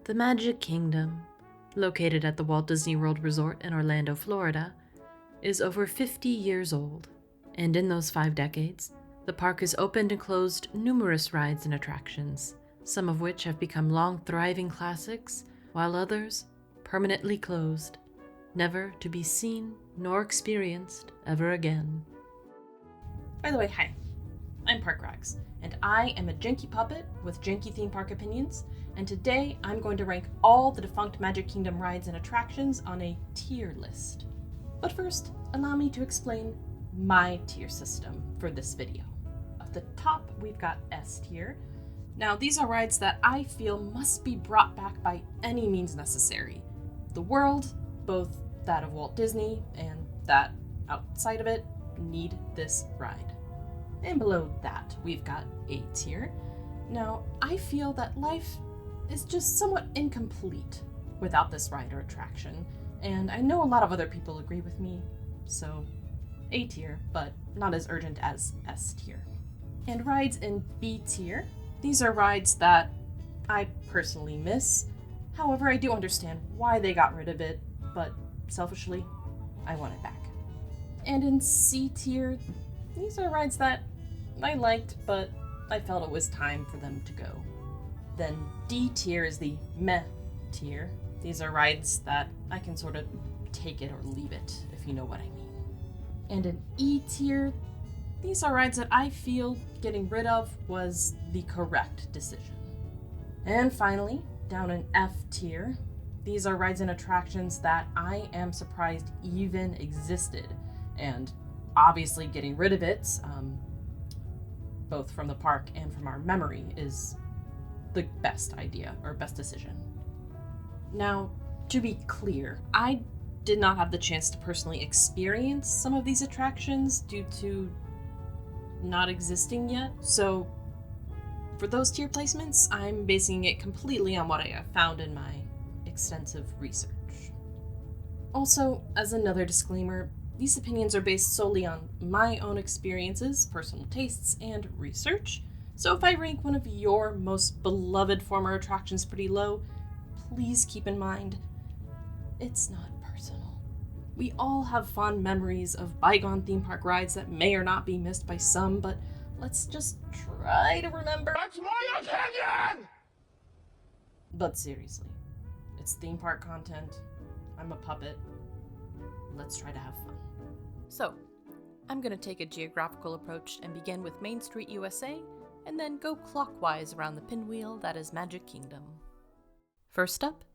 The Magic Kingdom, located at the Walt Disney World Resort in Orlando, Florida, is over 50 years old, and in those 5 decades, the park has opened and closed numerous rides and attractions, some of which have become long thriving classics, while others permanently closed, never to be seen nor experienced ever again. By the way, hi, I'm Park Rags, and I am a janky puppet with janky theme park opinions, and today I'm going to rank all the defunct Magic Kingdom rides and attractions on a tier list. But first, allow me to explain my tier system for this video. At the top, we've got S tier. Now, these are rides that I feel must be brought back by any means necessary. The world, both that of Walt Disney and that outside of it, need this ride. And below that, we've got A tier. Now, I feel that life is just somewhat incomplete without this ride or attraction, and I know a lot of other people agree with me, so A tier, but not as urgent as S tier. And rides in B tier, these are rides that I personally miss. However, I do understand why they got rid of it, but selfishly, I want it back. And in C tier, these are rides that I liked, but I felt it was time for them to go. Then D tier is the meh tier. These are rides that I can sort of take it or leave it, if you know what I mean. And in E tier, these are rides that I feel getting rid of was the correct decision. And finally, down in F tier, these are rides and attractions that I am surprised even existed. And obviously getting rid of it, both from the park and from our memory, is the best idea or best decision. Now, to be clear, I did not have the chance to personally experience some of these attractions due to not existing yet, so for those tier placements, I'm basing it completely on what I have found in my extensive research. Also, as another disclaimer, these opinions are based solely on my own experiences, personal tastes, and research, so if I rank one of your most beloved former attractions pretty low, please keep in mind, it's not personal. We all have fond memories of bygone theme park rides that may or not be missed by some, but let's just try to remember. That's my opinion! But seriously, it's theme park content. I'm a puppet. Let's try to have fun. So, I'm going to take a geographical approach and begin with Main Street, USA, and then go clockwise around the pinwheel that is Magic Kingdom. First up,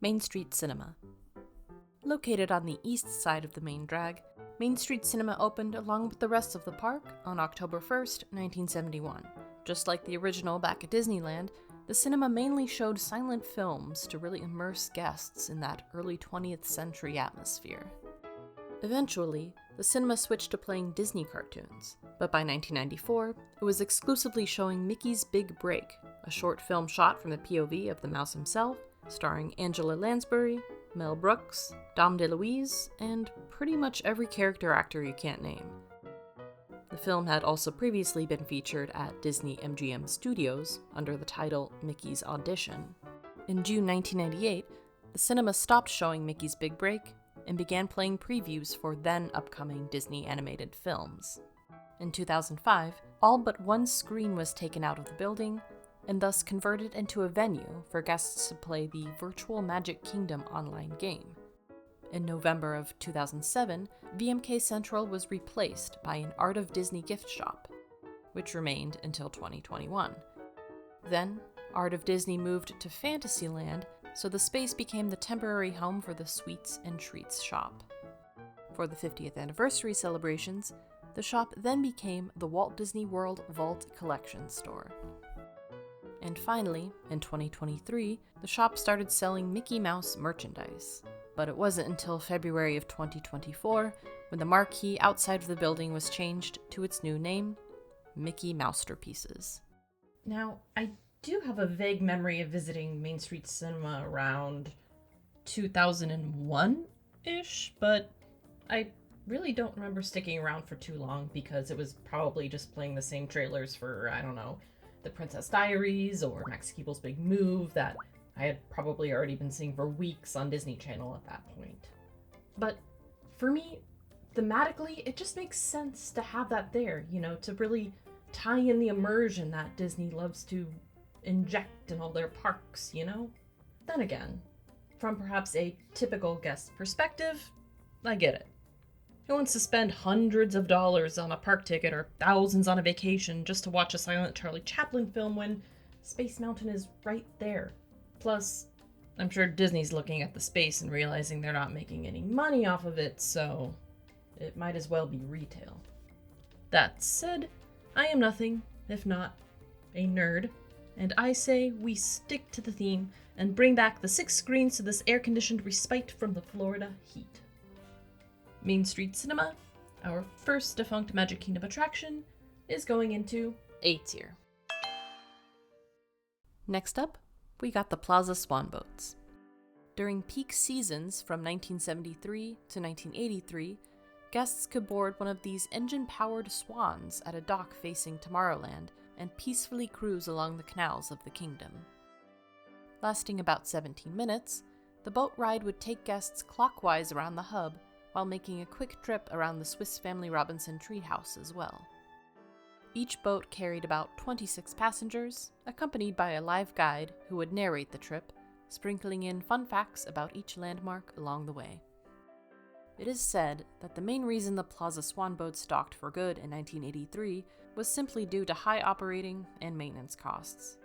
Main Street Cinema. Located on the east side of the main drag, Main Street Cinema opened along with the rest of the park on October 1st, 1971. Just like the original back at Disneyland, the cinema mainly showed silent films to really immerse guests in that early 20th century atmosphere. Eventually, the cinema switched to playing Disney cartoons, but by 1994, it was exclusively showing Mickey's Big Break, a short film shot from the POV of the mouse himself, starring Angela Lansbury, Mel Brooks, Dom DeLuise, and pretty much every character actor you can't name. The film had also previously been featured at Disney MGM Studios under the title Mickey's Audition. In June 1998, the cinema stopped showing Mickey's Big Break and began playing previews for then-upcoming Disney animated films. In 2005, all but one screen was taken out of the building, and thus converted into a venue for guests to play the virtual Magic Kingdom online game. In November of 2007, VMK Central was replaced by an Art of Disney gift shop, which remained until 2021. Then, Art of Disney moved to Fantasyland, so the space became the temporary home for the Sweets and Treats shop. For the 50th anniversary celebrations, the shop then became the Walt Disney World Vault Collection store. And finally, in 2023, the shop started selling Mickey Mouse merchandise. But it wasn't until February of 2024 when the marquee outside of the building was changed to its new name, Mickey Mousterpieces. Now, I do have a vague memory of visiting Main Street Cinema around 2001-ish, but I really don't remember sticking around for too long because it was probably just playing the same trailers for, I don't know, The Princess Diaries or Max Keeble's Big Move that I I had probably already been seeing for weeks on Disney Channel at that point. But for me, thematically, it just makes sense to have that there, to really tie in the immersion that Disney loves to inject in all their parks, Then again, from perhaps a typical guest perspective, I get it. Who wants to spend hundreds of dollars on a park ticket or thousands on a vacation just to watch a silent Charlie Chaplin film when Space Mountain is right there? Plus, I'm sure Disney's looking at the space and realizing they're not making any money off of it, so it might as well be retail. That said, I am nothing if not a nerd, and I say we stick to the theme and bring back the 6 screens to this air-conditioned respite from the Florida heat. Main Street Cinema, our first Defunct Magic Kingdom attraction, is going into A tier. Next up, we got the Plaza Swan boats. During peak seasons from 1973 to 1983, guests could board one of these engine-powered swans at a dock facing Tomorrowland and peacefully cruise along the canals of the kingdom. Lasting about 17 minutes, the boat ride would take guests clockwise around the hub while making a quick trip around the Swiss Family Robinson treehouse as well. Each boat carried about 26 passengers, accompanied by a live guide who would narrate the trip, sprinkling in fun facts about each landmark along the way. It is said that the main reason the Plaza Swan boats docked for good in 1983 was simply due to high operating and maintenance costs.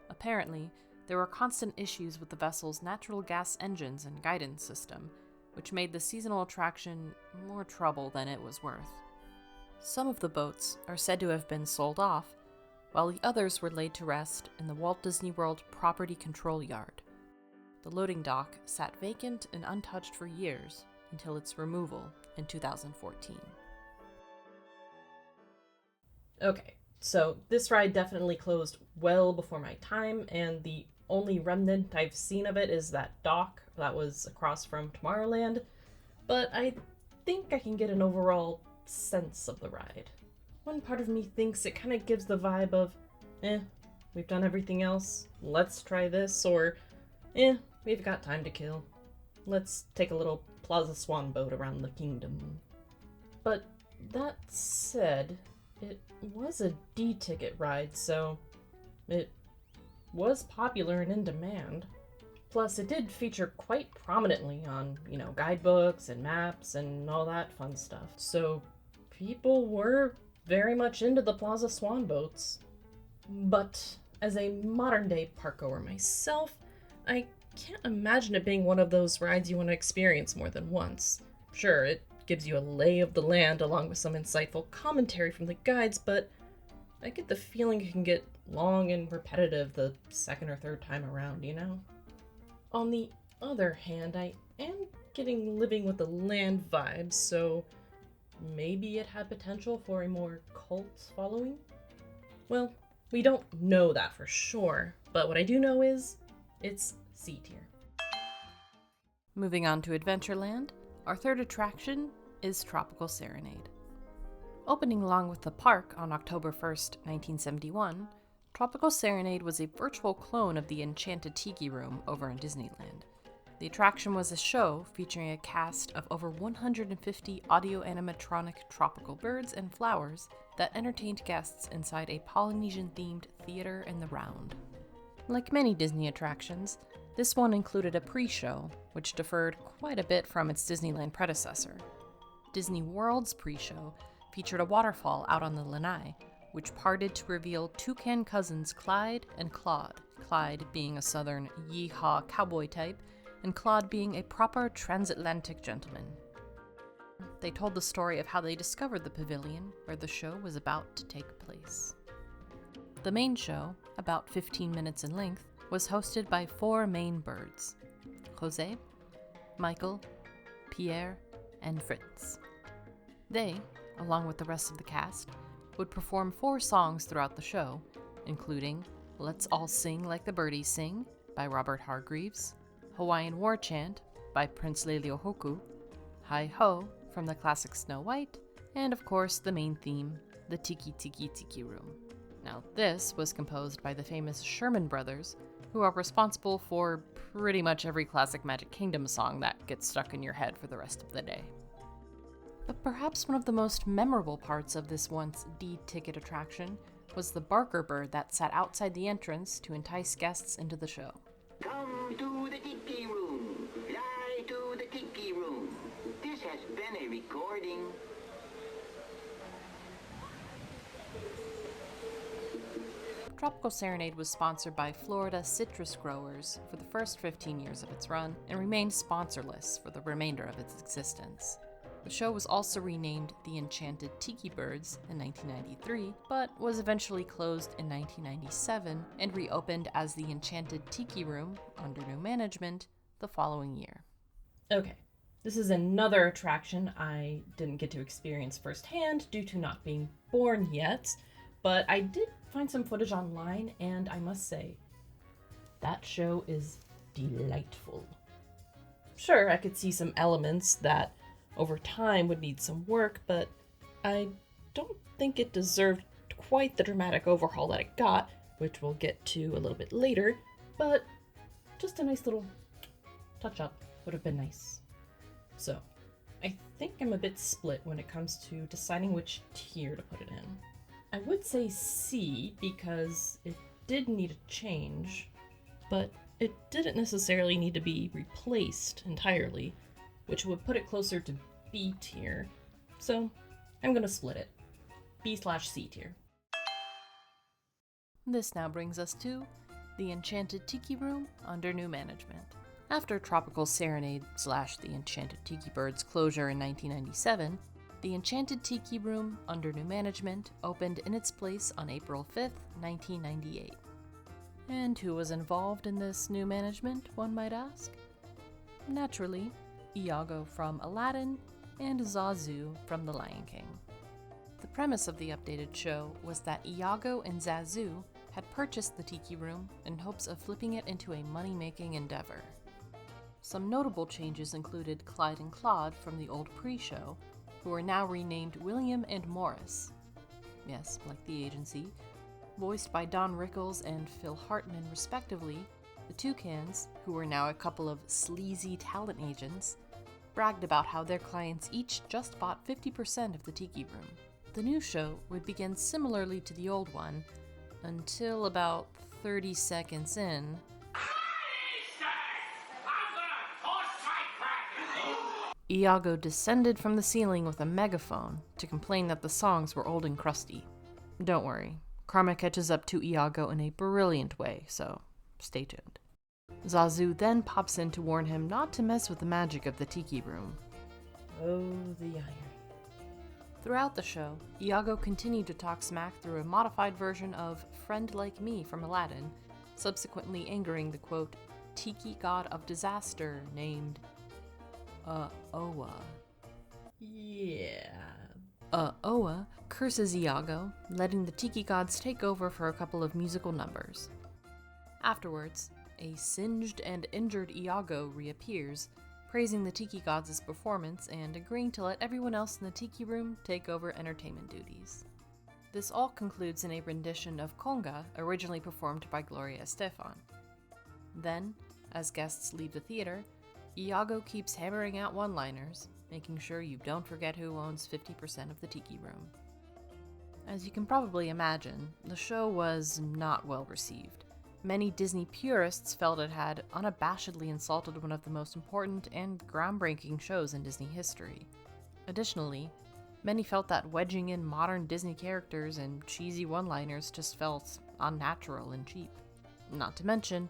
Apparently, there were constant issues with the vessel's natural gas engines and guidance system, which made the seasonal attraction more trouble than it was worth. Some of the boats are said to have been sold off, while the others were laid to rest in the Walt Disney World Property Control Yard. The loading dock sat vacant and untouched for years until its removal in 2014. Okay, so this ride definitely closed well before my time, and the only remnant I've seen of it is that dock that was across from Tomorrowland, but I think I can get an overall sense of the ride. One part of me thinks it kind of gives the vibe of, we've done everything else, let's try this, or, we've got time to kill. Let's take a little Plaza Swan boat around the kingdom. But that said, it was a D-ticket ride, so it was popular and in demand. Plus, it did feature quite prominently on, guidebooks and maps and all that fun stuff. So people were very much into the Plaza Swan boats. But as a modern-day parkgoer myself, I can't imagine it being one of those rides you want to experience more than once. Sure, it gives you a lay of the land along with some insightful commentary from the guides, but I get the feeling it can get long and repetitive the second or third time around, On the other hand, I am getting living with the land vibes, so maybe it had potential for a more cult following? Well, we don't know that for sure, but what I do know is it's C tier. Moving on to Adventureland, our third attraction is Tropical Serenade. Opening along with the park on October 1st, 1971, Tropical Serenade was a virtual clone of the Enchanted Tiki Room over in Disneyland. The attraction was a show featuring a cast of over 150 audio-animatronic tropical birds and flowers that entertained guests inside a Polynesian-themed theater in the round. Like many Disney attractions, this one included a pre-show, which differed quite a bit from its Disneyland predecessor. Disney World's pre-show featured a waterfall out on the Lanai, which parted to reveal toucan cousins Clyde and Claude, Clyde being a southern yee-haw cowboy type, and Claude being a proper transatlantic gentleman. They told the story of how they discovered the pavilion where the show was about to take place. The main show, about 15 minutes in length, was hosted by 4 main birds: Jose, Michael, Pierre, and Fritz. They, along with the rest of the cast, would perform 4 songs throughout the show, including Let's All Sing Like the Birdies Sing by Robert Hargreaves, Hawaiian War Chant by Prince Leleohoku, Hi Ho from the classic Snow White, and of course the main theme, the Tiki Tiki Tiki Room. Now this was composed by the famous Sherman Brothers, who are responsible for pretty much every classic Magic Kingdom song that gets stuck in your head for the rest of the day. But perhaps one of the most memorable parts of this once D-ticket attraction was the Barker bird that sat outside the entrance to entice guests into the show. Come to the Tiki room. Fly to the Tiki room. This has been a recording. Tropical Serenade was sponsored by Florida citrus growers for the first 15 years of its run and remained sponsorless for the remainder of its existence. The show was also renamed the Enchanted Tiki Birds in 1993, but was eventually closed in 1997 and reopened as the Enchanted Tiki Room under new management the following year. Okay, this is another attraction I didn't get to experience firsthand due to not being born yet, but I did find some footage online, and I must say, that show is delightful. Sure, I could see some elements that over time would need some work, but I don't think it deserved quite the dramatic overhaul that it got, which we'll get to a little bit later, but just a nice little touch-up would have been nice. So, I think I'm a bit split when it comes to deciding which tier to put it in. I would say C because it did need a change, but it didn't necessarily need to be replaced entirely, which would put it closer to B tier. So I'm gonna split it. B/C tier. This now brings us to the Enchanted Tiki Room under new management. After Tropical Serenade / the Enchanted Tiki Birds closure in 1997, the Enchanted Tiki Room under new management opened in its place on April 5th, 1998. And who was involved in this new management, one might ask? Naturally, Iago from Aladdin and Zazu from The Lion King. The premise of the updated show was that Iago and Zazu had purchased the Tiki Room in hopes of flipping it into a money-making endeavor. Some notable changes included Clyde and Claude from the old pre-show, who are now renamed William and Morris. Yes, like the agency. Voiced by Don Rickles and Phil Hartman respectively, the Toucans, who were now a couple of sleazy talent agents, bragged about how their clients each just bought 50% of the Tiki Room. The new show would begin similarly to the old one, until about 30 seconds in, Iago descended from the ceiling with a megaphone to complain that the songs were old and crusty. Don't worry, karma catches up to Iago in a brilliant way, so stay tuned. Zazu then pops in to warn him not to mess with the magic of the Tiki Room. Oh, the iron. Throughout the show, Iago continued to talk smack through a modified version of Friend Like Me from Aladdin, subsequently angering the quote, Tiki god of disaster named Oa. Yeah. Oa curses Iago, letting the Tiki gods take over for a couple of musical numbers. Afterwards, a singed and injured Iago reappears, praising the Tiki gods' performance and agreeing to let everyone else in the Tiki Room take over entertainment duties. This all concludes in a rendition of Conga, originally performed by Gloria Estefan. Then, as guests leave the theater, Iago keeps hammering out one-liners, making sure you don't forget who owns 50% of the Tiki Room. As you can probably imagine, the show was not well received. Many Disney purists felt it had unabashedly insulted one of the most important and groundbreaking shows in Disney history. Additionally, many felt that wedging in modern Disney characters and cheesy one-liners just felt unnatural and cheap. Not to mention,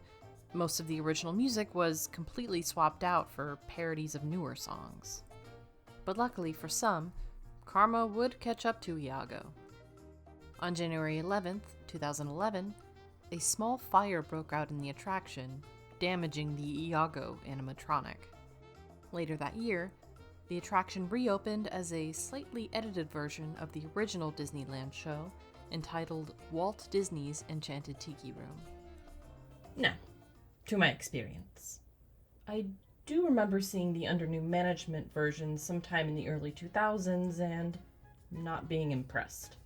most of the original music was completely swapped out for parodies of newer songs. But luckily for some, karma would catch up to Iago. On January 11th, 2011, a small fire broke out in the attraction, damaging the Iago animatronic. Later that year, the attraction reopened as a slightly edited version of the original Disneyland show, entitled Walt Disney's Enchanted Tiki Room. Now, to my experience. I do remember seeing the under new management version sometime in the early 2000s and not being impressed.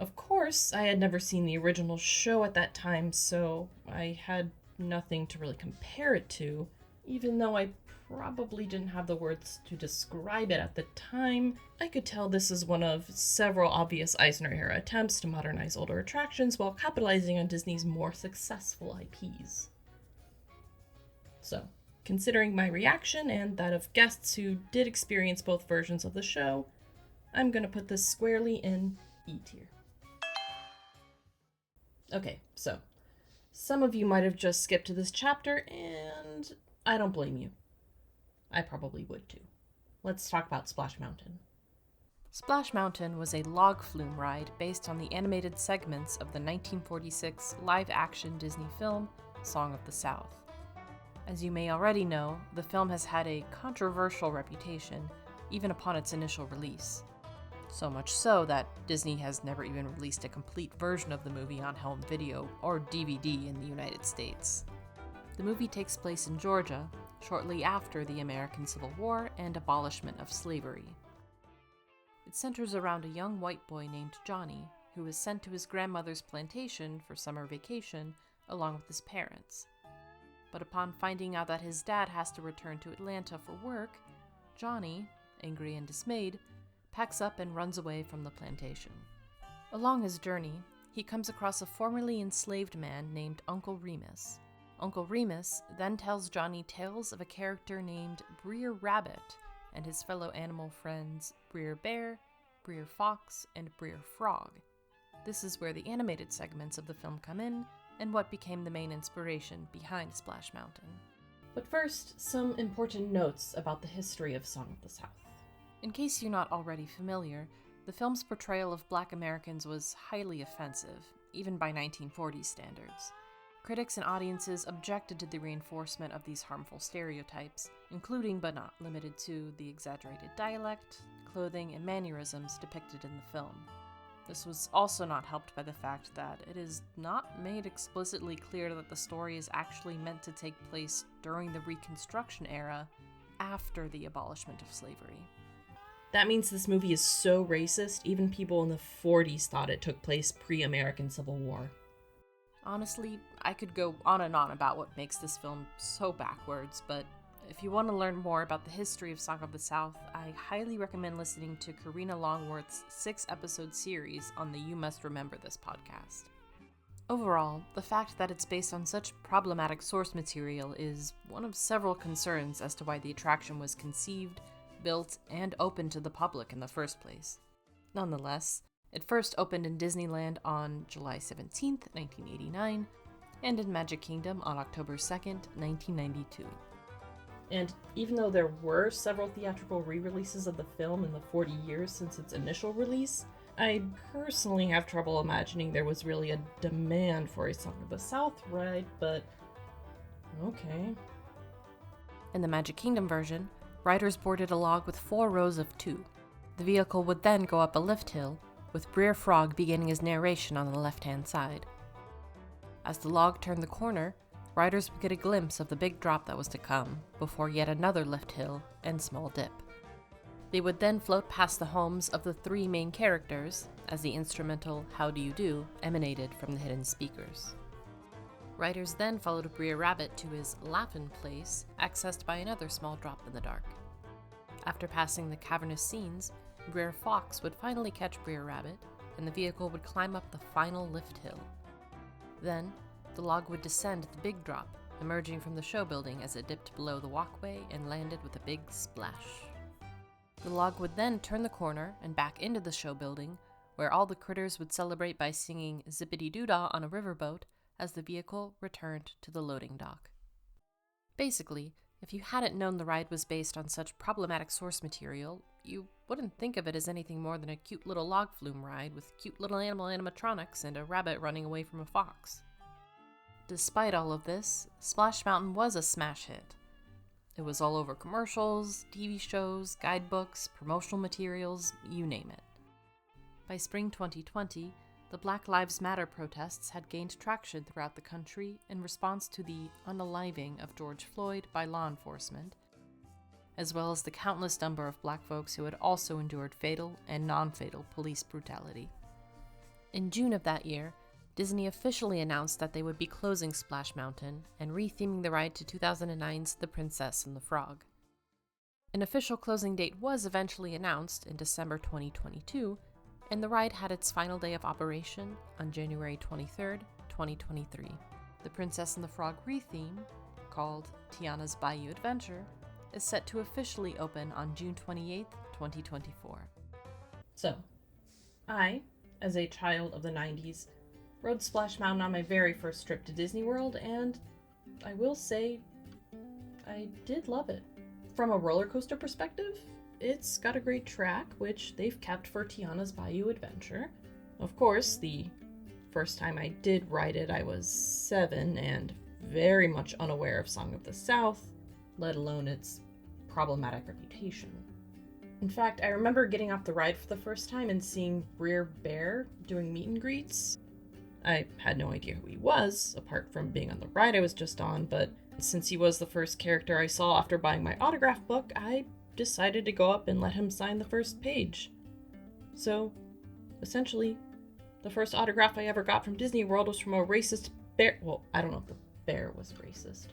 Of course, I had never seen the original show at that time, so I had nothing to really compare it to, even though I probably didn't have the words to describe it at the time. I could tell this is one of several obvious Eisner-era attempts to modernize older attractions while capitalizing on Disney's more successful IPs. So, considering my reaction and that of guests who did experience both versions of the show, I'm gonna put this squarely in E tier. Okay, so some of you might have just skipped to this chapter, and I don't blame you. I probably would too. Let's talk about Splash Mountain. Splash Mountain was a log flume ride based on the animated segments of the 1946 live-action Disney film Song of the South. As you may already know, the film has had a controversial reputation, even upon its initial release. So much so that Disney has never even released a complete version of the movie on home video or DVD in the United States. The movie takes place in Georgia, shortly after the American Civil War and abolishment of slavery. It centers around a young white boy named Johnny, who is sent to his grandmother's plantation for summer vacation along with his parents. But upon finding out that his dad has to return to Atlanta for work, Johnny, angry and dismayed, packs up and runs away from the plantation. Along his journey, he comes across a formerly enslaved man named Uncle Remus. Uncle Remus then tells Johnny tales of a character named Breer Rabbit and his fellow animal friends Breer Bear, Breer Fox, and Breer Frog. This is where the animated segments of the film come in, and what became the main inspiration behind Splash Mountain. But first, some important notes about the history of Song of the South. In case you're not already familiar, the film's portrayal of Black Americans was highly offensive, even by 1940s standards. Critics and audiences objected to the reinforcement of these harmful stereotypes, including but not limited to the exaggerated dialect, clothing, and mannerisms depicted in the film. This was also not helped by the fact that it is not made explicitly clear that the story is actually meant to take place during the Reconstruction era after the abolishment of slavery. That means this movie is so racist, even people in the 40s thought it took place pre-American Civil War. Honestly, I could go on and on about what makes this film so backwards, but if you want to learn more about the history of Song of the South, I highly recommend listening to Karina Longworth's 6-episode series on the You Must Remember This podcast. Overall, the fact that it's based on such problematic source material is one of several concerns as to why the attraction was conceived, built, and opened to the public in the first place. Nonetheless, it first opened in Disneyland on July 17th, 1989, and in Magic Kingdom on October 2nd, 1992. And even though there were several theatrical re-releases of the film in the 40 years since its initial release, I personally have trouble imagining there was really a demand for a Song of the South ride, but okay. In the Magic Kingdom version, riders boarded a log with 4 rows of 2. The vehicle would then go up a lift hill, with Breer Frog beginning his narration on the left-hand side. As the log turned the corner, riders would get a glimpse of the big drop that was to come, before yet another lift hill and small dip. They would then float past the homes of the 3 main characters, as the instrumental How Do You Do emanated from the hidden speakers. Riders then followed Breer Rabbit to his Laughin' Place, accessed by another small drop in the dark. After passing the cavernous scenes, Breer Fox would finally catch Breer Rabbit, and the vehicle would climb up the final lift hill. Then, the log would descend the big drop, emerging from the show building as it dipped below the walkway and landed with a big splash. The log would then turn the corner and back into the show building, where all the critters would celebrate by singing Zippity-Doo-Dah on a riverboat as the vehicle returned to the loading dock. Basically, if you hadn't known the ride was based on such problematic source material, you wouldn't think of it as anything more than a cute little log flume ride with cute little animal animatronics and a rabbit running away from a fox. Despite all of this, Splash Mountain was a smash hit. It was all over commercials, TV shows, guidebooks, promotional materials, you name it. By spring 2020, the Black Lives Matter protests had gained traction throughout the country in response to the unaliving of George Floyd by law enforcement, as well as the countless number of Black folks who had also endured fatal and non-fatal police brutality. In June of that year, Disney officially announced that they would be closing Splash Mountain and retheming the ride to 2009's The Princess and the Frog. An official closing date was eventually announced in December 2022, and the ride had its final day of operation on January 23, 2023. The Princess and the Frog retheme, called Tiana's Bayou Adventure, is set to officially open on June 28, 2024. So, I, as a child of the 90s, rode Splash Mountain on my very first trip to Disney World, and I will say, I did love it. From a roller coaster perspective, it's got a great track, which they've kept for Tiana's Bayou Adventure. Of course, the first time I did ride it, I was 7 and very much unaware of Song of the South, let alone its problematic reputation. In fact, I remember getting off the ride for the first time and seeing Brer Bear doing meet and greets. I had no idea who he was, apart from being on the ride I was just on, but since he was the first character I saw after buying my autograph book, I decided to go up and let him sign the first page. So, essentially, the first autograph I ever got from Disney World was from a racist bear. Well, I don't know if the bear was racist.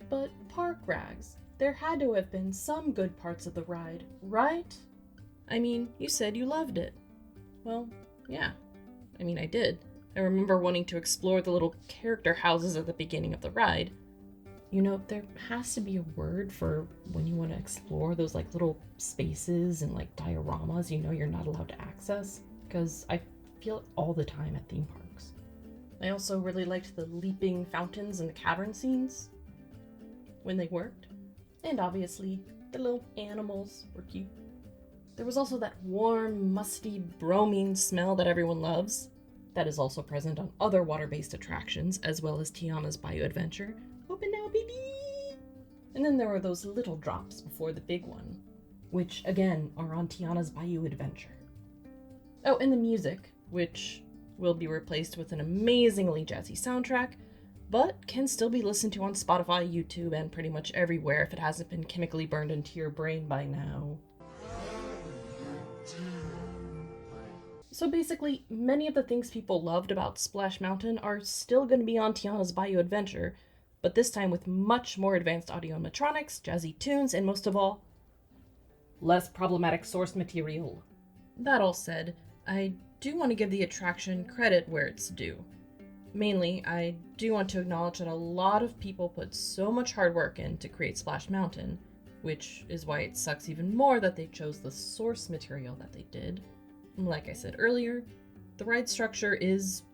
But park rags, there had to have been some good parts of the ride, right? I mean, you said you loved it. Well, yeah. I mean, I did. I remember wanting to explore the little character houses at the beginning of the ride. You know, there has to be a word for when you want to explore those like little spaces and like dioramas you know you're not allowed to access, because I feel it all the time at theme parks. I also really liked the leaping fountains and the cavern scenes when they worked. And obviously, the little animals were cute. There was also that warm, musty, bromine smell that everyone loves. That is also present on other water-based attractions, as well as Tiana's Bayou Adventure. Open now, baby! And then there were those little drops before the big one, which, again, are on Tiana's Bayou Adventure. Oh, and the music, which will be replaced with an amazingly jazzy soundtrack, but can still be listened to on Spotify, YouTube, and pretty much everywhere if it hasn't been chemically burned into your brain by now. So basically, many of the things people loved about Splash Mountain are still going to be on Tiana's Bayou Adventure, but this time with much more advanced audio animatronics, jazzy tunes, and most of all, less problematic source material. That all said, I do want to give the attraction credit where it's due. Mainly, I do want to acknowledge that a lot of people put so much hard work in to create Splash Mountain, which is why it sucks even more that they chose the source material that they did. Like I said earlier, the ride structure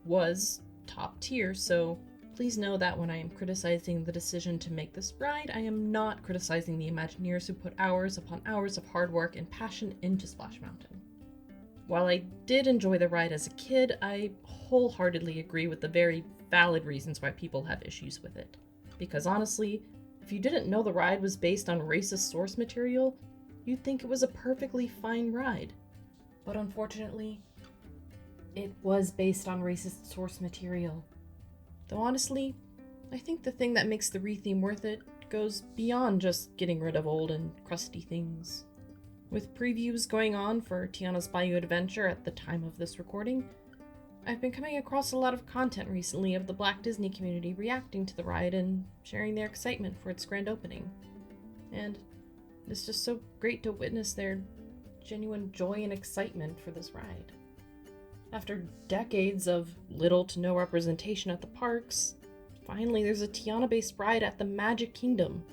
was top tier, so please know that when I am criticizing the decision to make this ride, I am not criticizing the Imagineers who put hours upon hours of hard work and passion into Splash Mountain. While I did enjoy the ride as a kid, I wholeheartedly agree with the very valid reasons why people have issues with it. Because honestly, if you didn't know the ride was based on racist source material, you'd think it was a perfectly fine ride. But unfortunately, it was based on racist source material. Though honestly, I think the thing that makes the retheme worth it goes beyond just getting rid of old and crusty things. With previews going on for Tiana's Bayou Adventure at the time of this recording, I've been coming across a lot of content recently of the Black Disney community reacting to the ride and sharing their excitement for its grand opening. And it's just so great to witness their genuine joy and excitement for this ride. After decades of little to no representation at the parks, finally there's a Tiana-based ride at the Magic Kingdom,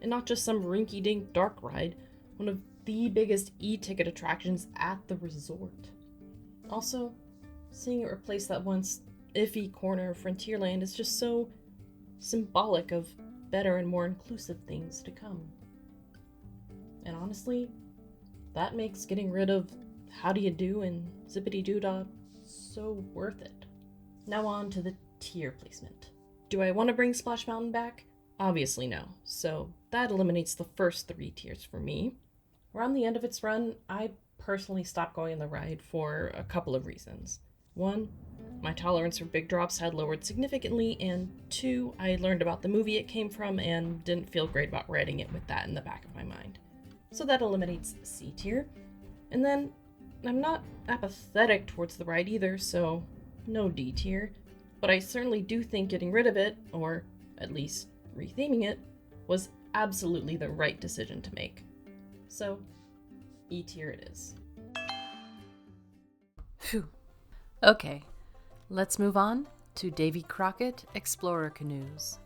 and not just some rinky-dink dark ride, one of the biggest e-ticket attractions at the resort. Also, seeing it replace that once iffy corner of Frontierland is just so symbolic of better and more inclusive things to come. And honestly, that makes getting rid of How Do You Do and Zippity Doo-Dah so worth it. Now on to the tier placement. Do I want to bring Splash Mountain back? Obviously no, so that eliminates the first 3 tiers for me. Around the end of its run, I personally stopped going on the ride for a couple of reasons. 1, my tolerance for big drops had lowered significantly, and 2, I learned about the movie it came from and didn't feel great about riding it with that in the back of my mind. So that eliminates C tier. And then, I'm not apathetic towards the ride either, so no D tier. but I certainly do think getting rid of it, or at least retheming it, was absolutely the right decision to make. So, E tier it is. Phew. Okay, let's move on to Davy Crockett Explorer Canoes.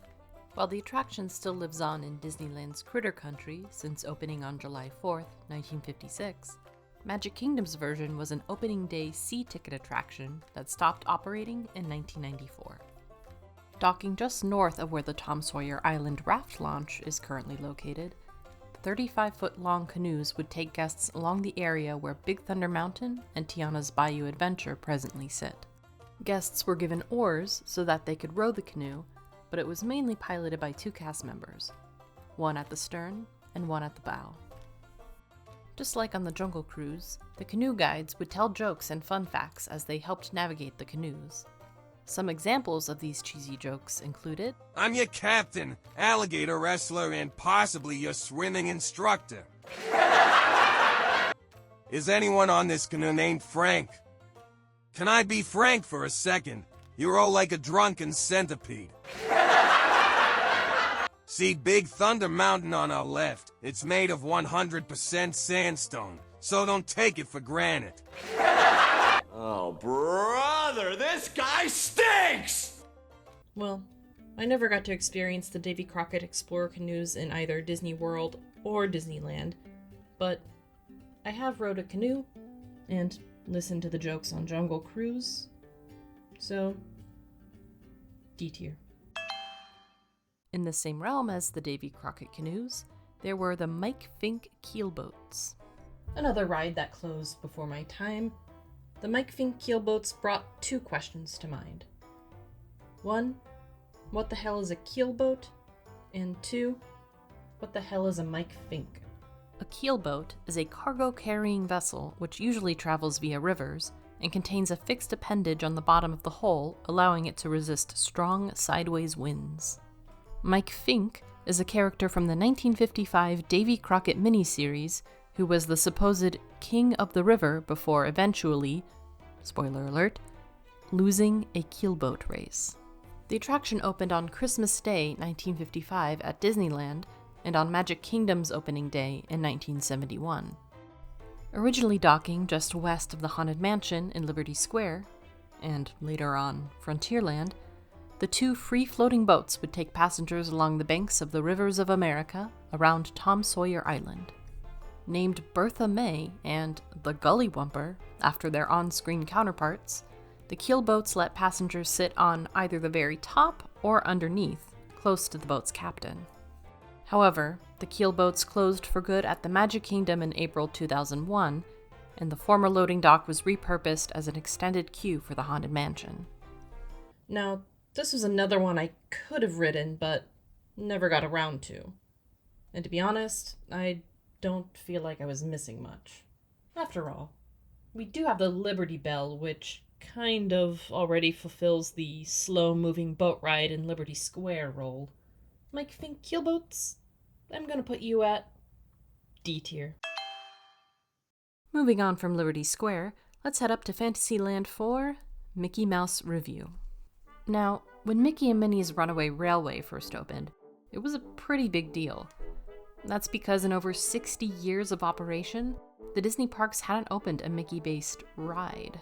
While the attraction still lives on in Disneyland's Critter Country since opening on July 4th, 1956, Magic Kingdom's version was an opening day sea ticket attraction that stopped operating in 1994. Docking just north of where the Tom Sawyer Island raft launch is currently located, 35-foot-long canoes would take guests along the area where Big Thunder Mountain and Tiana's Bayou Adventure presently sit. Guests were given oars so that they could row the canoe, but it was mainly piloted by 2 cast members, one at the stern and one at the bow. Just like on the Jungle Cruise, the canoe guides would tell jokes and fun facts as they helped navigate the canoes. Some examples of these cheesy jokes included, I'm your captain, alligator wrestler, and possibly your swimming instructor. Is anyone on this canoe named Frank? Can I be Frank for a second? You're all like a drunken centipede. See Big Thunder Mountain on our left. It's made of 100% sandstone, so don't take it for granted. Oh, brother, this guy stinks! Well, I never got to experience the Davy Crockett Explorer canoes in either Disney World or Disneyland, but I have rowed a canoe and listened to the jokes on Jungle Cruise, so D tier. in the same realm as the Davy Crockett canoes, there were the Fink Keelboats. Another ride that closed before my time, the Fink Keelboats brought 2 questions to mind. 1, what the hell is a keelboat? And 2, what the hell is a Fink? A keelboat is a cargo-carrying vessel which usually travels via rivers and contains a fixed appendage on the bottom of the hull, allowing it to resist strong sideways winds. Fink is a character from the 1955 Davy Crockett miniseries who was the supposed king of the river before eventually, spoiler alert, losing a keelboat race. The attraction opened on Christmas Day 1955 at Disneyland and on Magic Kingdom's opening day in 1971. Originally docking just west of the Haunted Mansion in Liberty Square, and later on Frontierland, the 2 free-floating boats would take passengers along the banks of the rivers of America around Tom Sawyer Island. Named Bertha May and the Gullywumper after their on-screen counterparts, the keelboats let passengers sit on either the very top or underneath, close to the boat's captain. However, the keelboats closed for good at the Magic Kingdom in April 2001, and the former loading dock was repurposed as an extended queue for the Haunted Mansion. Now, this was another one I could have ridden, but never got around to. And to be honest, I don't feel like I was missing much. After all, we do have the Liberty Bell, which kind of already fulfills the slow-moving boat ride in Liberty Square role. Fink Keelboats, I'm gonna put you at D tier. Moving on from Liberty Square, let's head up to Fantasyland for Mickey Mouse Revue. Now, when Mickey and Minnie's Runaway Railway first opened, it was a pretty big deal. That's because in over 60 years of operation, the Disney parks hadn't opened a Mickey-based ride.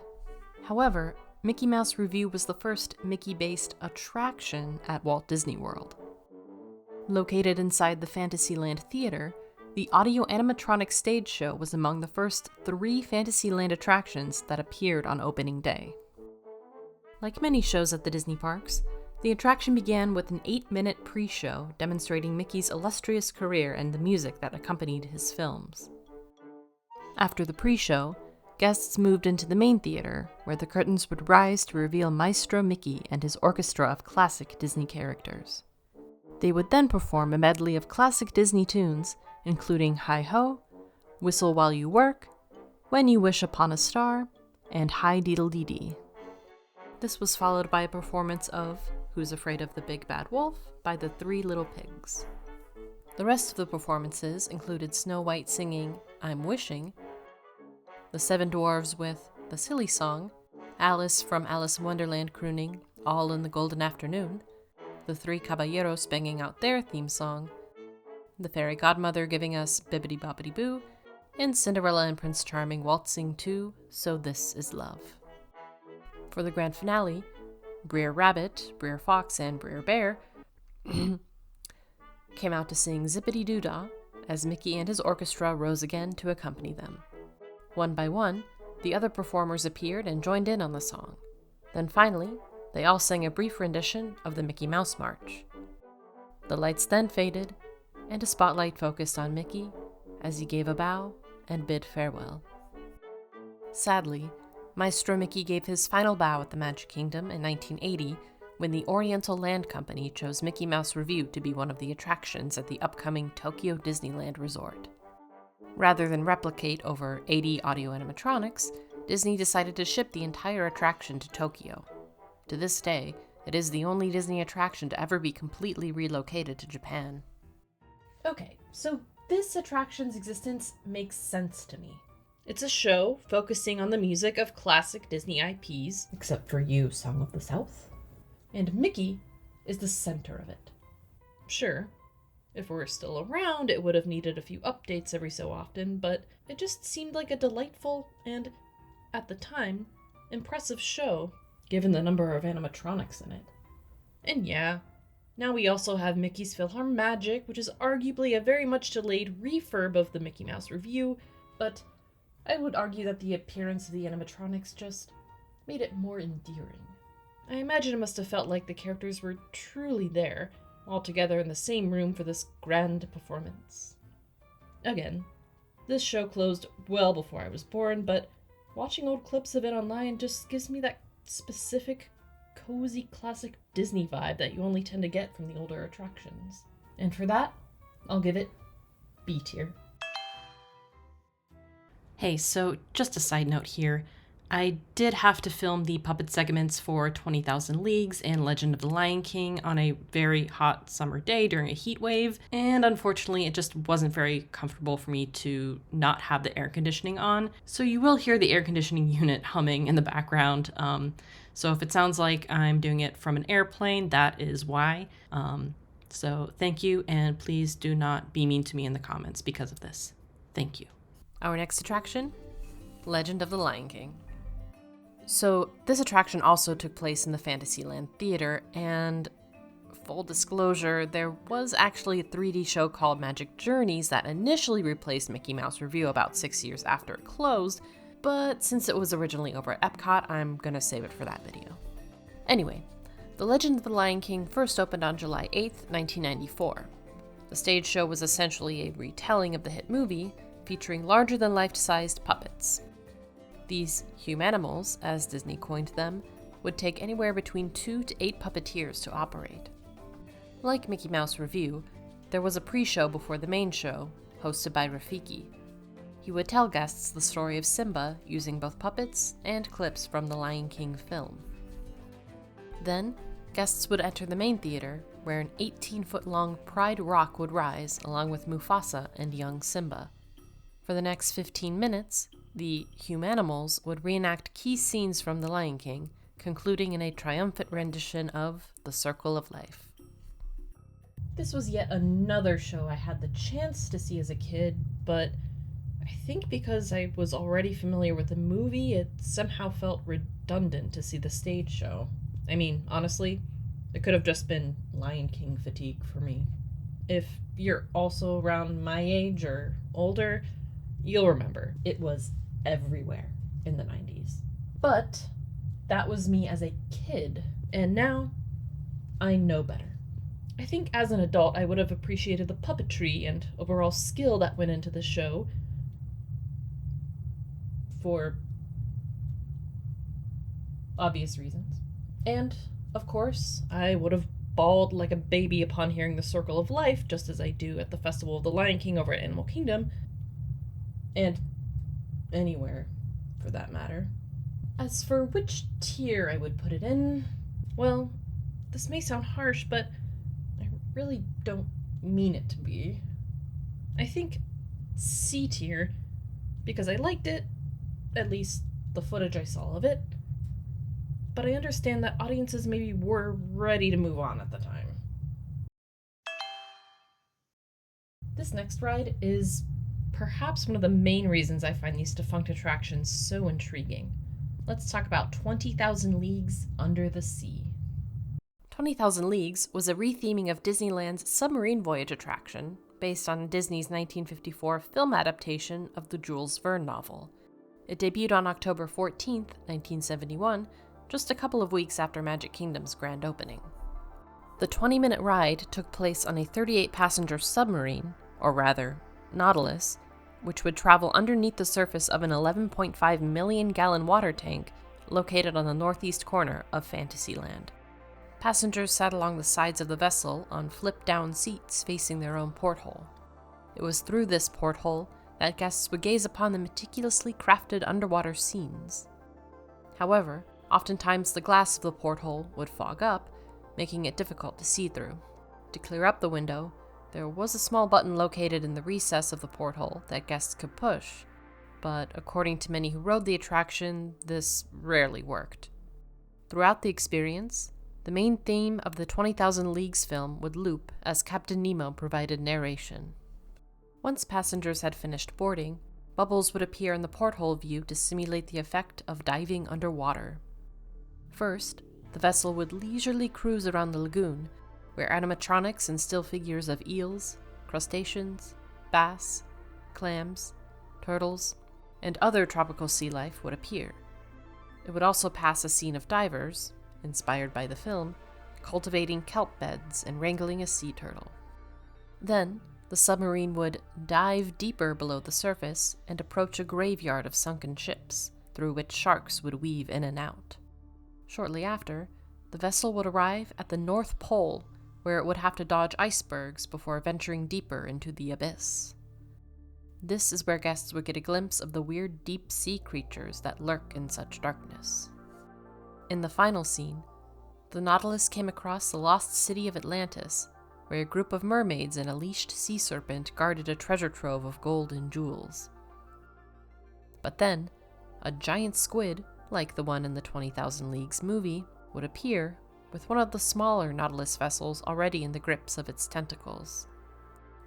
However, Mickey Mouse Revue was the first Mickey-based attraction at Walt Disney World. Located inside the Fantasyland Theater, the audio animatronic stage show was among the first 3 Fantasyland attractions that appeared on opening day. Like many shows at the Disney parks, the attraction began with an 8-minute pre-show demonstrating Mickey's illustrious career and the music that accompanied his films. After the pre-show, guests moved into the main theater, where the curtains would rise to reveal Maestro Mickey and his orchestra of classic Disney characters. They would then perform a medley of classic Disney tunes, including Hi-Ho, Whistle While You Work, When You Wish Upon a Star, and Hi Deedle Dee Dee. This was followed by a performance of Who's Afraid of the Big Bad Wolf by the 3 Little Pigs. The rest of the performances included Snow White singing I'm Wishing, the 7 Dwarves with The Silly Song, Alice from Alice in Wonderland crooning All in the Golden Afternoon, the Three Caballeros banging out their theme song, the fairy godmother giving us Bibbidi Bobbidi Boo, and Cinderella and Prince Charming waltzing to So This Is Love. For the grand finale, Brer Rabbit, Brer Fox, and Brer Bear came out to sing Zippity Doo Dah as Mickey and his orchestra rose again to accompany them. One by one, the other performers appeared and joined in on the song. Then finally, they all sang a brief rendition of the Mickey Mouse March. The lights then faded, and a spotlight focused on Mickey as he gave a bow and bid farewell. Sadly, Maestro Mickey gave his final bow at the Magic Kingdom in 1980 when the Oriental Land Company chose Mickey Mouse Revue to be one of the attractions at the upcoming Tokyo Disneyland Resort. Rather than replicate over 80 audio animatronics, Disney decided to ship the entire attraction to Tokyo. To this day, it is the only Disney attraction to ever be completely relocated to Japan. Okay, so this attraction's existence makes sense to me. It's a show focusing on the music of classic Disney IPs, except for You, Song of the South. And Mickey is the center of it. Sure, if we were still around, it would have needed a few updates every so often, but it just seemed like a delightful and, at the time, impressive show, given the number of animatronics in it. And yeah, now we also have Mickey's PhilharMagic, which is arguably a very much delayed refurb of the Mickey Mouse Revue, but I would argue that the appearance of the animatronics just made it more endearing. I imagine it must have felt like the characters were truly there, all together in the same room for this grand performance. Again, this show closed well before I was born, but watching old clips of it online just gives me that specific, cozy, classic Disney vibe that you only tend to get from the older attractions. And for that, I'll give it B tier. Hey, so just a side note here. I did have to film the puppet segments for 20,000 Leagues and Legend of the Lion King on a very hot summer day during a heat wave, and unfortunately it just wasn't very comfortable for me to not have the air conditioning on, so you will hear the air conditioning unit humming in the background. So if it sounds like I'm doing it from an airplane, that is why. So thank you, and please do not be mean to me in the comments because of this. Thank you. Our next attraction, Legend of the Lion King. So this attraction also took place in the Fantasyland Theater, and full disclosure, there was actually a 3D show called Magic Journeys that initially replaced Mickey Mouse Revue about 6 years after it closed, but since it was originally over at Epcot, I'm gonna save it for that video. Anyway, The Legend of the Lion King first opened on July 8th, 1994. The stage show was essentially a retelling of the hit movie, featuring larger-than-life-sized puppets. These humanimals, as Disney coined them, would take anywhere between 2 to 8 puppeteers to operate. Like Mickey Mouse Revue, there was a pre-show before the main show, hosted by Rafiki. He would tell guests the story of Simba using both puppets and clips from the Lion King film. Then, guests would enter the main theater, where an 18-foot-long Pride Rock would rise along with Mufasa and young Simba. For the next 15 minutes, the Humanimals would reenact key scenes from The Lion King, concluding in a triumphant rendition of The Circle of Life. This was yet another show I had the chance to see as a kid, but I think because I was already familiar with the movie, it somehow felt redundant to see the stage show. I mean, honestly, it could have just been Lion King fatigue for me. If you're also around my age or older, you'll remember it was everywhere in the 90s. But that was me as a kid, and now I know better. I think as an adult I would have appreciated the puppetry and overall skill that went into the show for obvious reasons. And, of course, I would have bawled like a baby upon hearing The Circle of Life, just as I do at the Festival of the Lion King over at Animal Kingdom, and anywhere, for that matter. As for which tier I would put it in, well, this may sound harsh, but I really don't mean it to be. I think C tier, because I liked it, at least the footage I saw of it, but I understand that audiences maybe were ready to move on at the time. This next ride is perhaps one of the main reasons I find these defunct attractions so intriguing. Let's talk about 20,000 Leagues Under the Sea. 20,000 Leagues was a retheming of Disneyland's submarine voyage attraction, based on Disney's 1954 film adaptation of the Jules Verne novel. It debuted on October 14, 1971, just a couple of weeks after Magic Kingdom's grand opening. The 20-minute ride took place on a 38-passenger submarine, or rather, Nautilus, which would travel underneath the surface of an 11.5 million-gallon water tank located on the northeast corner of Fantasyland. Passengers sat along the sides of the vessel on flip-down seats facing their own porthole. It was through this porthole that guests would gaze upon the meticulously crafted underwater scenes. However, oftentimes the glass of the porthole would fog up, making it difficult to see through. To clear up the window, there was a small button located in the recess of the porthole that guests could push, but according to many who rode the attraction, this rarely worked. Throughout the experience, the main theme of the 20,000 Leagues film would loop as Captain Nemo provided narration. Once passengers had finished boarding, bubbles would appear in the porthole view to simulate the effect of diving underwater. First, the vessel would leisurely cruise around the lagoon, where animatronics and still figures of eels, crustaceans, bass, clams, turtles, and other tropical sea life would appear. It would also pass a scene of divers, inspired by the film, cultivating kelp beds and wrangling a sea turtle. Then, the submarine would dive deeper below the surface and approach a graveyard of sunken ships, through which sharks would weave in and out. Shortly after, the vessel would arrive at the North Pole, where it would have to dodge icebergs before venturing deeper into the abyss. This is where guests would get a glimpse of the weird deep-sea creatures that lurk in such darkness. In the final scene, the Nautilus came across the lost city of Atlantis, where a group of mermaids and a leashed sea serpent guarded a treasure trove of gold and jewels. But then, a giant squid, like the one in the 20,000 Leagues movie, would appear, with one of the smaller Nautilus vessels already in the grips of its tentacles.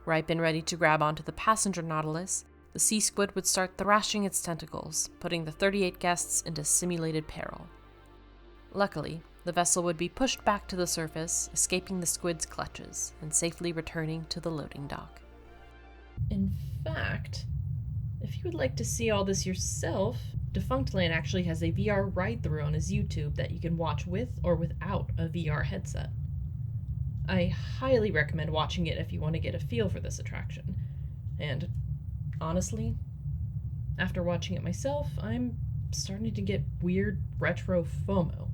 Ripe and ready to grab onto the passenger Nautilus, the sea squid would start thrashing its tentacles, putting the 38 guests into simulated peril. Luckily, the vessel would be pushed back to the surface, escaping the squid's clutches, and safely returning to the loading dock. In fact, if you would like to see all this yourself, Defunctland actually has a VR ride-through on his YouTube that you can watch with or without a VR headset. I highly recommend watching it if you want to get a feel for this attraction. And honestly, after watching it myself, I'm starting to get weird retro FOMO.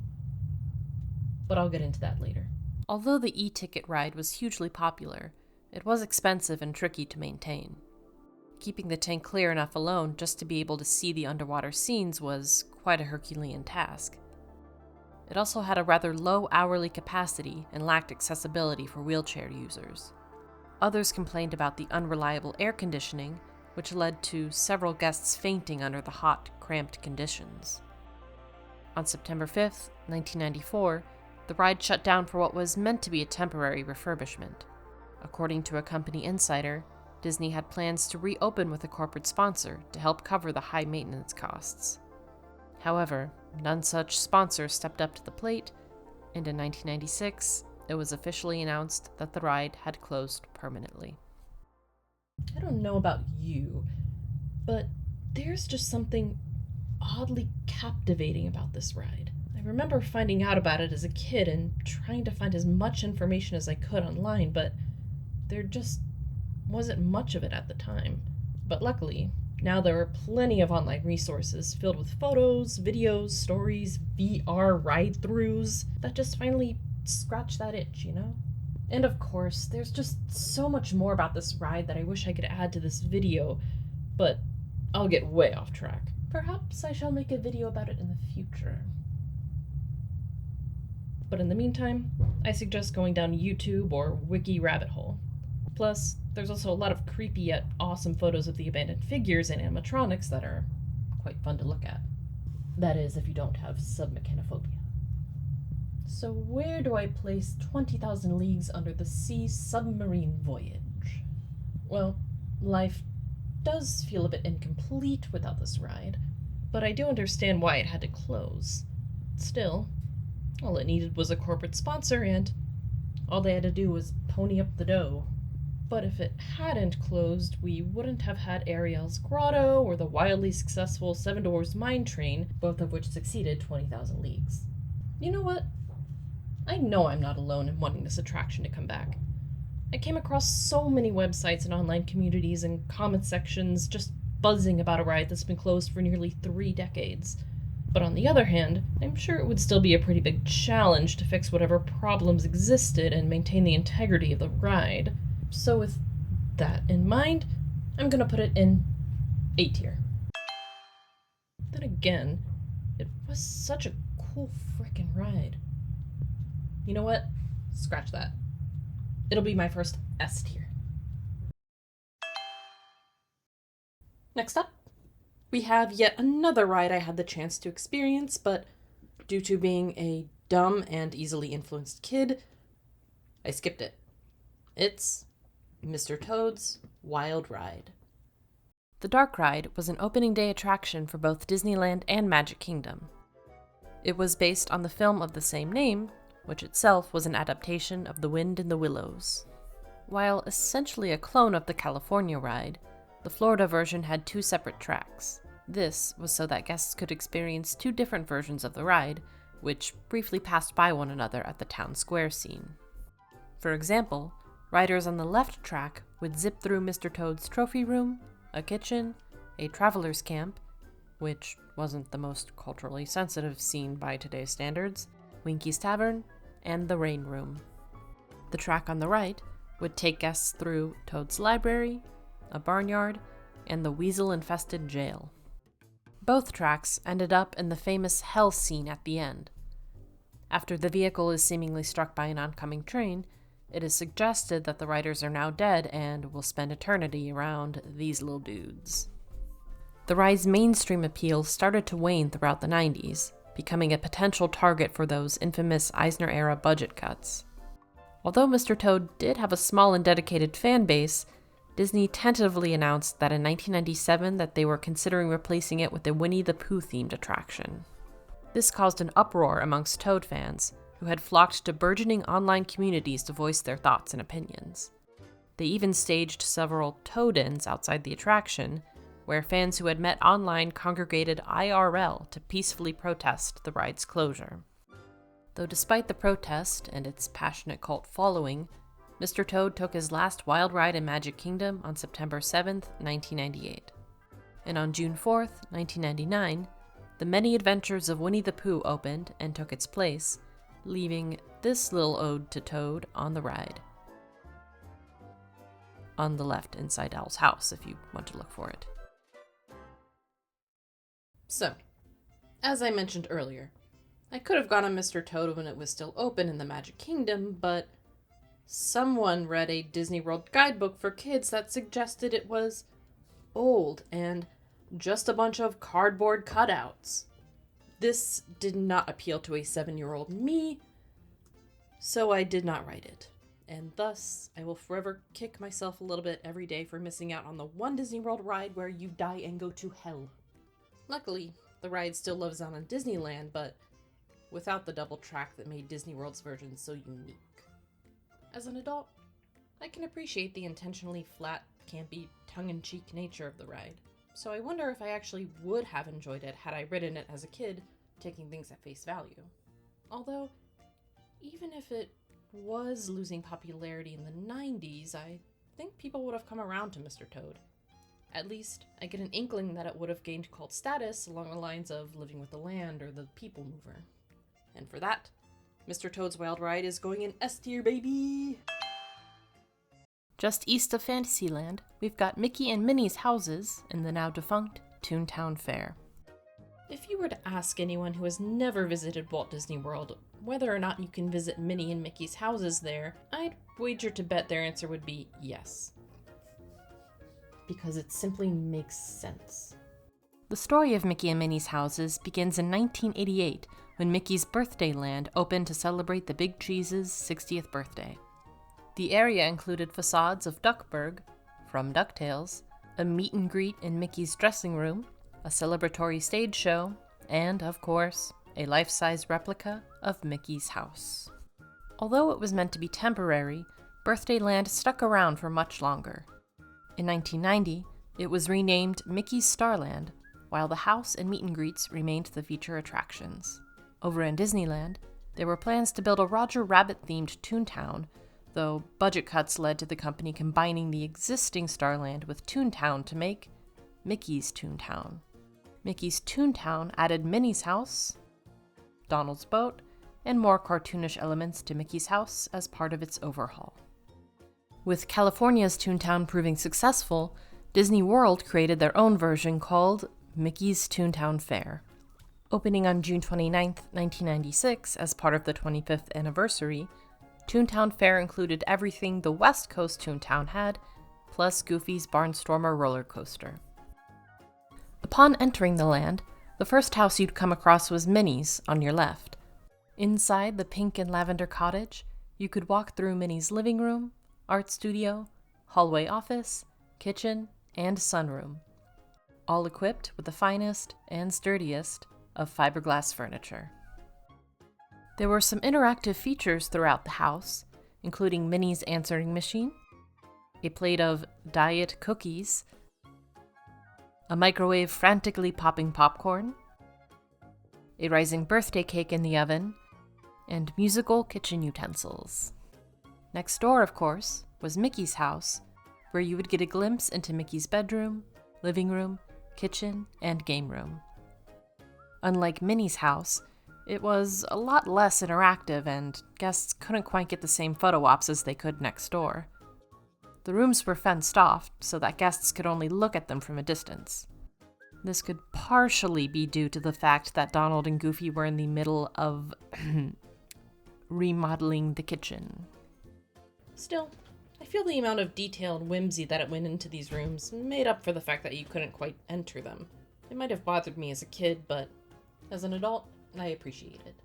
But I'll get into that later. Although the e-ticket ride was hugely popular, it was expensive and tricky to maintain. Keeping the tank clear enough alone just to be able to see the underwater scenes was quite a Herculean task. It also had a rather low hourly capacity and lacked accessibility for wheelchair users. Others complained about the unreliable air conditioning, which led to several guests fainting under the hot, cramped conditions. On September 5th, 1994, the ride shut down for what was meant to be a temporary refurbishment. According to a company insider, Disney had plans to reopen with a corporate sponsor to help cover the high maintenance costs. However, none such sponsor stepped up to the plate, and in 1996, it was officially announced that the ride had closed permanently. I don't know about you, but there's just something oddly captivating about this ride. I remember finding out about it as a kid and trying to find as much information as I could online, but there just wasn't much of it at the time. But luckily, now there are plenty of online resources filled with photos, videos, stories, VR ride-throughs that just finally scratch that itch, you know? And of course, there's just so much more about this ride that I wish I could add to this video, but I'll get way off track. Perhaps I shall make a video about it in the future. But in the meantime, I suggest going down YouTube or Wiki rabbit hole. Plus, there's also a lot of creepy yet awesome photos of the abandoned figures and animatronics that are quite fun to look at. That is, if you don't have submechanophobia. So where do I place 20,000 Leagues Under the Sea submarine voyage? Well, life does feel a bit incomplete without this ride, but I do understand why it had to close. Still, all it needed was a corporate sponsor, and all they had to do was pony up the dough. But if it hadn't closed, we wouldn't have had Ariel's Grotto or the wildly successful Seven Dwarfs Mine Train, both of which succeeded 20,000 Leagues. You know what? I know I'm not alone in wanting this attraction to come back. I came across so many websites and online communities and comment sections just buzzing about a ride that's been closed for nearly 3 decades. But on the other hand, I'm sure it would still be a pretty big challenge to fix whatever problems existed and maintain the integrity of the ride. So with that in mind, I'm gonna put it in A tier. Then again, it was such a cool frickin' ride. You know what? Scratch that. It'll be my first S tier. Next up, we have yet another ride I had the chance to experience, but due to being a dumb and easily influenced kid, I skipped it. It's Mr. Toad's Wild Ride. The Dark Ride was an opening day attraction for both Disneyland and Magic Kingdom. It was based on the film of the same name, which itself was an adaptation of The Wind in the Willows. While essentially a clone of the California ride, the Florida version had 2 separate tracks. This was so that guests could experience 2 different versions of the ride, which briefly passed by one another at the town square scene. For example, riders on the left track would zip through Mr. Toad's trophy room, a kitchen, a traveler's camp, which wasn't the most culturally sensitive scene by today's standards, Winky's Tavern, and the Rain Room. The track on the right would take guests through Toad's Library, a barnyard, and the weasel-infested jail. Both tracks ended up in the famous Hell scene at the end. After the vehicle is seemingly struck by an oncoming train, it is suggested that the riders are now dead and will spend eternity around these little dudes. The ride's mainstream appeal started to wane throughout the 90s, becoming a potential target for those infamous Eisner-era budget cuts. Although Mr. Toad did have a small and dedicated fan base, Disney tentatively announced that in 1997 that they were considering replacing it with a Winnie the Pooh-themed attraction. This caused an uproar amongst Toad fans, who had flocked to burgeoning online communities to voice their thoughts and opinions. They even staged several Toad-ins outside the attraction, where fans who had met online congregated IRL to peacefully protest the ride's closure. Though despite the protest and its passionate cult following, Mr. Toad took his last wild ride in Magic Kingdom on September 7th, 1998. And on June 4th, 1999, The Many Adventures of Winnie the Pooh opened and took its place, leaving this little ode to Toad on the ride. On the left inside Owl's house, if you want to look for it. So, as I mentioned earlier, I could have gone on Mr. Toad when it was still open in the Magic Kingdom, but someone read a Disney World guidebook for kids that suggested it was old and just a bunch of cardboard cutouts. This did not appeal to a 7-year-old me, so I did not write it. And thus, I will forever kick myself a little bit every day for missing out on the one Disney World ride where you die and go to hell. Luckily, the ride still lives on in Disneyland, but without the double track that made Disney World's version so unique. As an adult, I can appreciate the intentionally flat, campy, tongue-in-cheek nature of the ride, so I wonder if I actually would have enjoyed it had I ridden it as a kid, taking things at face value. Although, even if it was losing popularity in the 90s, I think people would have come around to Mr. Toad. At least, I get an inkling that it would have gained cult status along the lines of Living with the Land or The People Mover. And for that, Mr. Toad's Wild Ride is going in S tier, baby! Just east of Fantasyland, we've got Mickey and Minnie's houses in the now defunct Toontown Fair. If you were to ask anyone who has never visited Walt Disney World whether or not you can visit Minnie and Mickey's houses there, I'd wager to bet their answer would be yes. Because it simply makes sense. The story of Mickey and Minnie's houses begins in 1988 when Mickey's Birthday Land opened to celebrate the Big Cheese's 60th birthday. The area included facades of Duckburg, from DuckTales, a meet and greet in Mickey's dressing room, a celebratory stage show, and, of course, a life-size replica of Mickey's house. Although it was meant to be temporary, Birthday Land stuck around for much longer. In 1990, it was renamed Mickey's Starland, while the house and meet and greets remained the feature attractions. Over in Disneyland, there were plans to build a Roger Rabbit-themed Toontown, though budget cuts led to the company combining the existing Starland with Toontown to make Mickey's Toontown. Mickey's Toontown added Minnie's house, Donald's boat, and more cartoonish elements to Mickey's house as part of its overhaul. With California's Toontown proving successful, Disney World created their own version called Mickey's Toontown Fair. Opening on June 29, 1996 as part of the 25th anniversary, Toontown Fair included everything the West Coast Toontown had, plus Goofy's Barnstormer roller coaster. Upon entering the land, the first house you'd come across was Minnie's on your left. Inside the pink and lavender cottage, you could walk through Minnie's living room, art studio, hallway office, kitchen, and sunroom, all equipped with the finest and sturdiest of fiberglass furniture. There were some interactive features throughout the house, including Minnie's answering machine, a plate of diet cookies, a microwave frantically popping popcorn, a rising birthday cake in the oven, and musical kitchen utensils. Next door, of course, was Mickey's house, where you would get a glimpse into Mickey's bedroom, living room, kitchen, and game room. Unlike Minnie's house, it was a lot less interactive, and guests couldn't quite get the same photo ops as they could next door. The rooms were fenced off so that guests could only look at them from a distance. This could partially be due to the fact that Donald and Goofy were in the middle of remodeling the kitchen. Still, I feel the amount of detail and whimsy that it went into these rooms made up for the fact that you couldn't quite enter them. It might have bothered me as a kid, but as an adult, I appreciate it.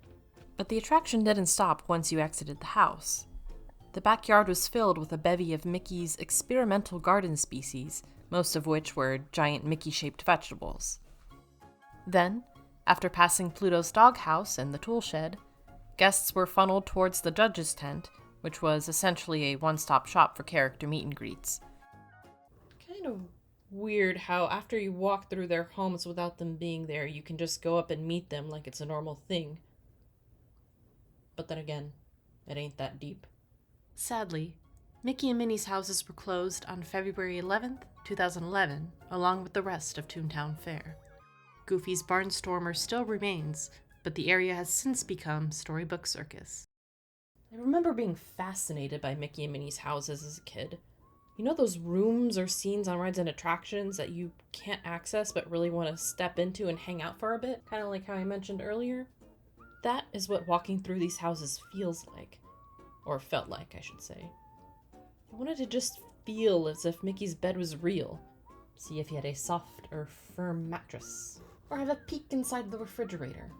But the attraction didn't stop once you exited the house. The backyard was filled with a bevy of Mickey's experimental garden species, most of which were giant Mickey-shaped vegetables. Then, after passing Pluto's doghouse and the tool shed, guests were funneled towards the judge's tent, which was essentially a one-stop shop for character meet and greets. Kind of weird how after you walk through their homes without them being there, you can just go up and meet them like it's a normal thing. But then again, it ain't that deep. Sadly, Mickey and Minnie's houses were closed on February 11th, 2011, along with the rest of Toontown Fair. Goofy's Barnstormer still remains, but the area has since become Storybook Circus. I remember being fascinated by Mickey and Minnie's houses as a kid. You know those rooms or scenes on rides and attractions that you can't access but really want to step into and hang out for a bit? Kind of like how I mentioned earlier. That is what walking through these houses feels like. Or felt like, I should say. I wanted to just feel as if Mickey's bed was real. See if he had a soft or firm mattress. Or have a peek inside the refrigerator.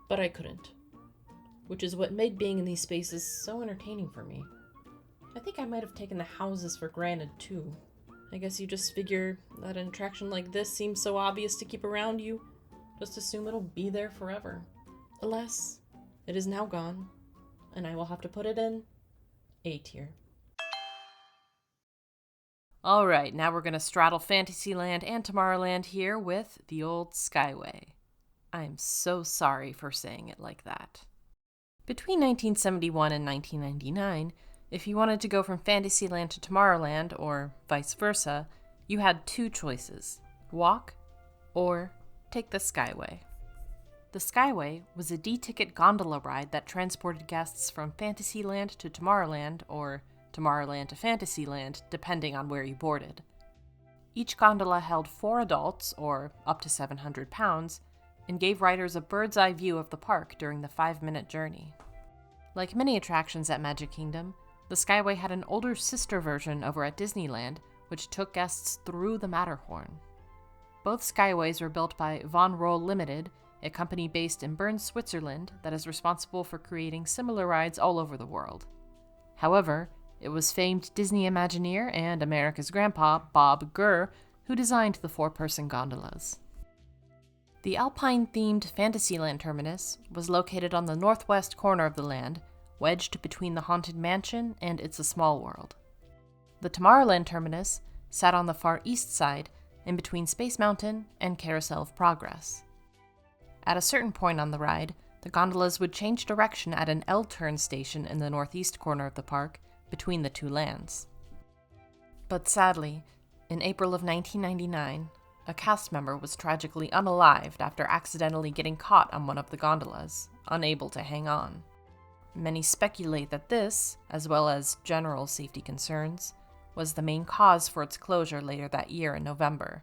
But I couldn't. Which is what made being in these spaces so entertaining for me. I think I might have taken the houses for granted too. I guess you just figure that an attraction like this seems so obvious to keep around you, just assume it'll be there forever. Alas, it is now gone, and I will have to put it in A tier. Alright, now we're gonna straddle Fantasyland and Tomorrowland here with the old Skyway. I'm so sorry for saying it like that. Between 1971 and 1999, if you wanted to go from Fantasyland to Tomorrowland, or vice versa, you had two choices: walk or take the Skyway. The Skyway was a D-ticket gondola ride that transported guests from Fantasyland to Tomorrowland, or Tomorrowland to Fantasyland, depending on where you boarded. Each gondola held 4 adults, or up to 700 pounds, and gave riders a bird's-eye view of the park during the 5-minute journey. Like many attractions at Magic Kingdom, the Skyway had an older sister version over at Disneyland, which took guests through the Matterhorn. Both Skyways were built by Von Roll Limited, a company based in Bern, Switzerland that is responsible for creating similar rides all over the world. However, it was famed Disney Imagineer and America's grandpa, Bob Gurr, who designed the four-person gondolas. The Alpine-themed Fantasyland terminus was located on the northwest corner of the land, wedged between the Haunted Mansion and It's a Small World. The Tomorrowland terminus sat on the far east side, in between Space Mountain and Carousel of Progress. At a certain point on the ride, the gondolas would change direction at an L-turn station in the northeast corner of the park, between the two lands. But sadly, in April of 1999, a cast member was tragically unalived after accidentally getting caught on one of the gondolas, unable to hang on. Many speculate that this, as well as general safety concerns, was the main cause for its closure later that year in November.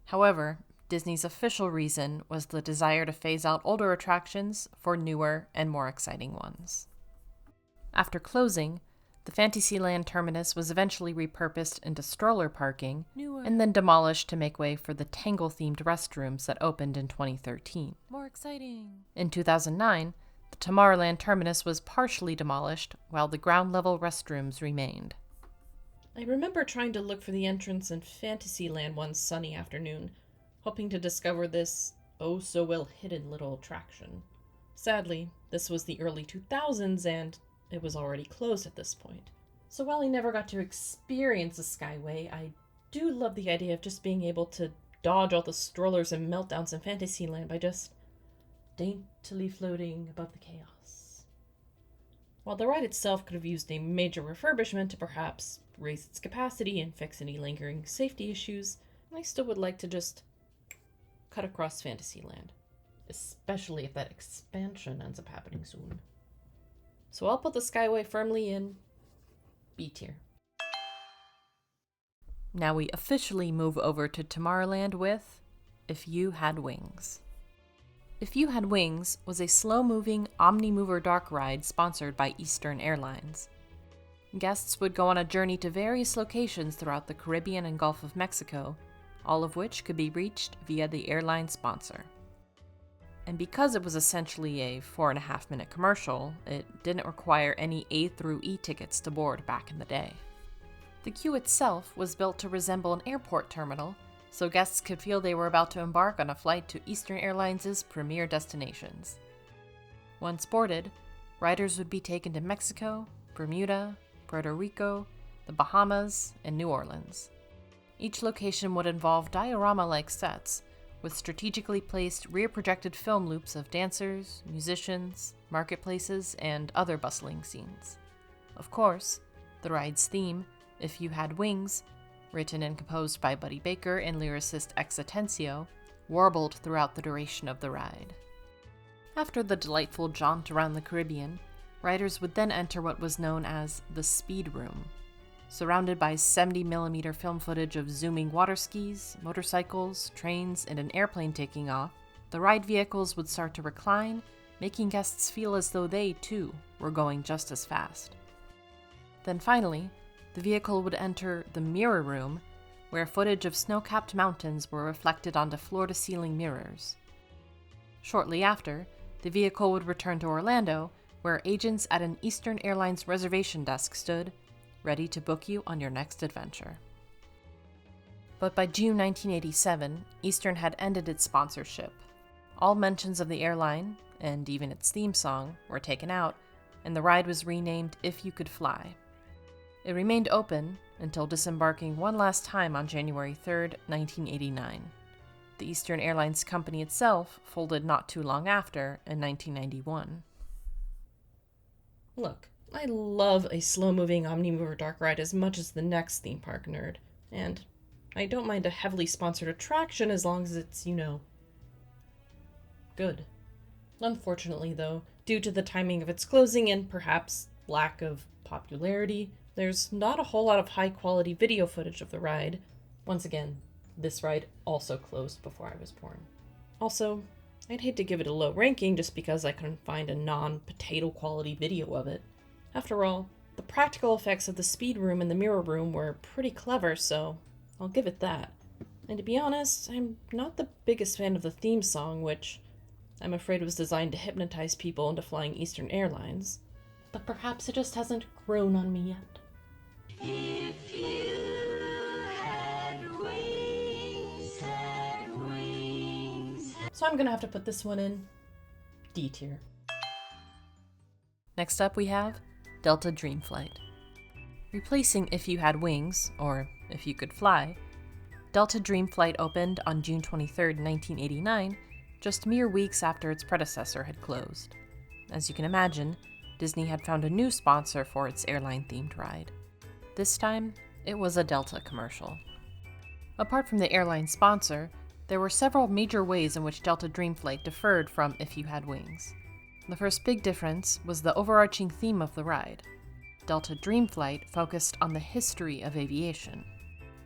However, Disney's official reason was the desire to phase out older attractions for newer and more exciting ones. After closing, the Fantasyland terminus was eventually repurposed into stroller parking and then demolished to make way for the Tangle-themed restrooms that opened in 2013. More exciting. In 2009, the Tomorrowland terminus was partially demolished while the ground-level restrooms remained. I remember trying to look for the entrance in Fantasyland one sunny afternoon, hoping to discover this oh-so-well-hidden little attraction. Sadly, this was the early 2000s and it was already closed at this point. So while I never got to experience the Skyway, I do love the idea of just being able to dodge all the strollers and meltdowns in Fantasyland by just daintily floating above the chaos. While the ride itself could have used a major refurbishment to perhaps raise its capacity and fix any lingering safety issues, I still would like to just cut across Fantasyland, especially if that expansion ends up happening soon. So I'll put the Skyway firmly in B tier. Now we officially move over to Tomorrowland with If You Had Wings. If You Had Wings was a slow-moving Omni-Mover dark ride sponsored by Eastern Airlines. Guests would go on a journey to various locations throughout the Caribbean and Gulf of Mexico, all of which could be reached via the airline sponsor. And because it was essentially a 4.5-minute commercial, it didn't require any A through E tickets to board back in the day. The queue itself was built to resemble an airport terminal, so guests could feel they were about to embark on a flight to Eastern Airlines' premier destinations. Once boarded, riders would be taken to Mexico, Bermuda, Puerto Rico, the Bahamas, and New Orleans. Each location would involve diorama-like sets, with strategically placed rear-projected film loops of dancers, musicians, marketplaces, and other bustling scenes. Of course, the ride's theme, If You Had Wings, written and composed by Buddy Baker and lyricist Ex Atencio, warbled throughout the duration of the ride. After the delightful jaunt around the Caribbean, riders would then enter what was known as the Speed Room. Surrounded by 70mm film footage of zooming water skis, motorcycles, trains, and an airplane taking off, the ride vehicles would start to recline, making guests feel as though they, too, were going just as fast. Then finally, the vehicle would enter the Mirror Room, where footage of snow-capped mountains were reflected onto floor-to-ceiling mirrors. Shortly after, the vehicle would return to Orlando, where agents at an Eastern Airlines reservation desk stood, ready to book you on your next adventure. But by June 1987, Eastern had ended its sponsorship. All mentions of the airline, and even its theme song, were taken out, and the ride was renamed If You Could Fly. It remained open until disembarking one last time on January 3, 1989. The Eastern Airlines company itself folded not too long after, in 1991. Look, I love a slow-moving Omni-Mover dark ride as much as the next theme park nerd, and I don't mind a heavily sponsored attraction as long as it's, good. Unfortunately, though, due to the timing of its closing and perhaps lack of popularity, there's not a whole lot of high-quality video footage of the ride. Once again, this ride also closed before I was born. Also, I'd hate to give it a low ranking just because I couldn't find a non-potato quality video of it. After all, the practical effects of the Speed Room and the Mirror Room were pretty clever, so I'll give it that. And to be honest, I'm not the biggest fan of the theme song, which I'm afraid was designed to hypnotize people into flying Eastern Airlines. But perhaps it just hasn't grown on me yet. If you had wings, So I'm gonna have to put this one in D tier. Next up we have Delta Dreamflight. Replacing If You Had Wings, or If You Could Fly, Delta Dreamflight opened on June 23, 1989, just mere weeks after its predecessor had closed. As you can imagine, Disney had found a new sponsor for its airline-themed ride. This time, it was a Delta commercial. Apart from the airline sponsor, there were several major ways in which Delta Dreamflight differed from If You Had Wings. The first big difference was the overarching theme of the ride. Delta Dreamflight focused on the history of aviation.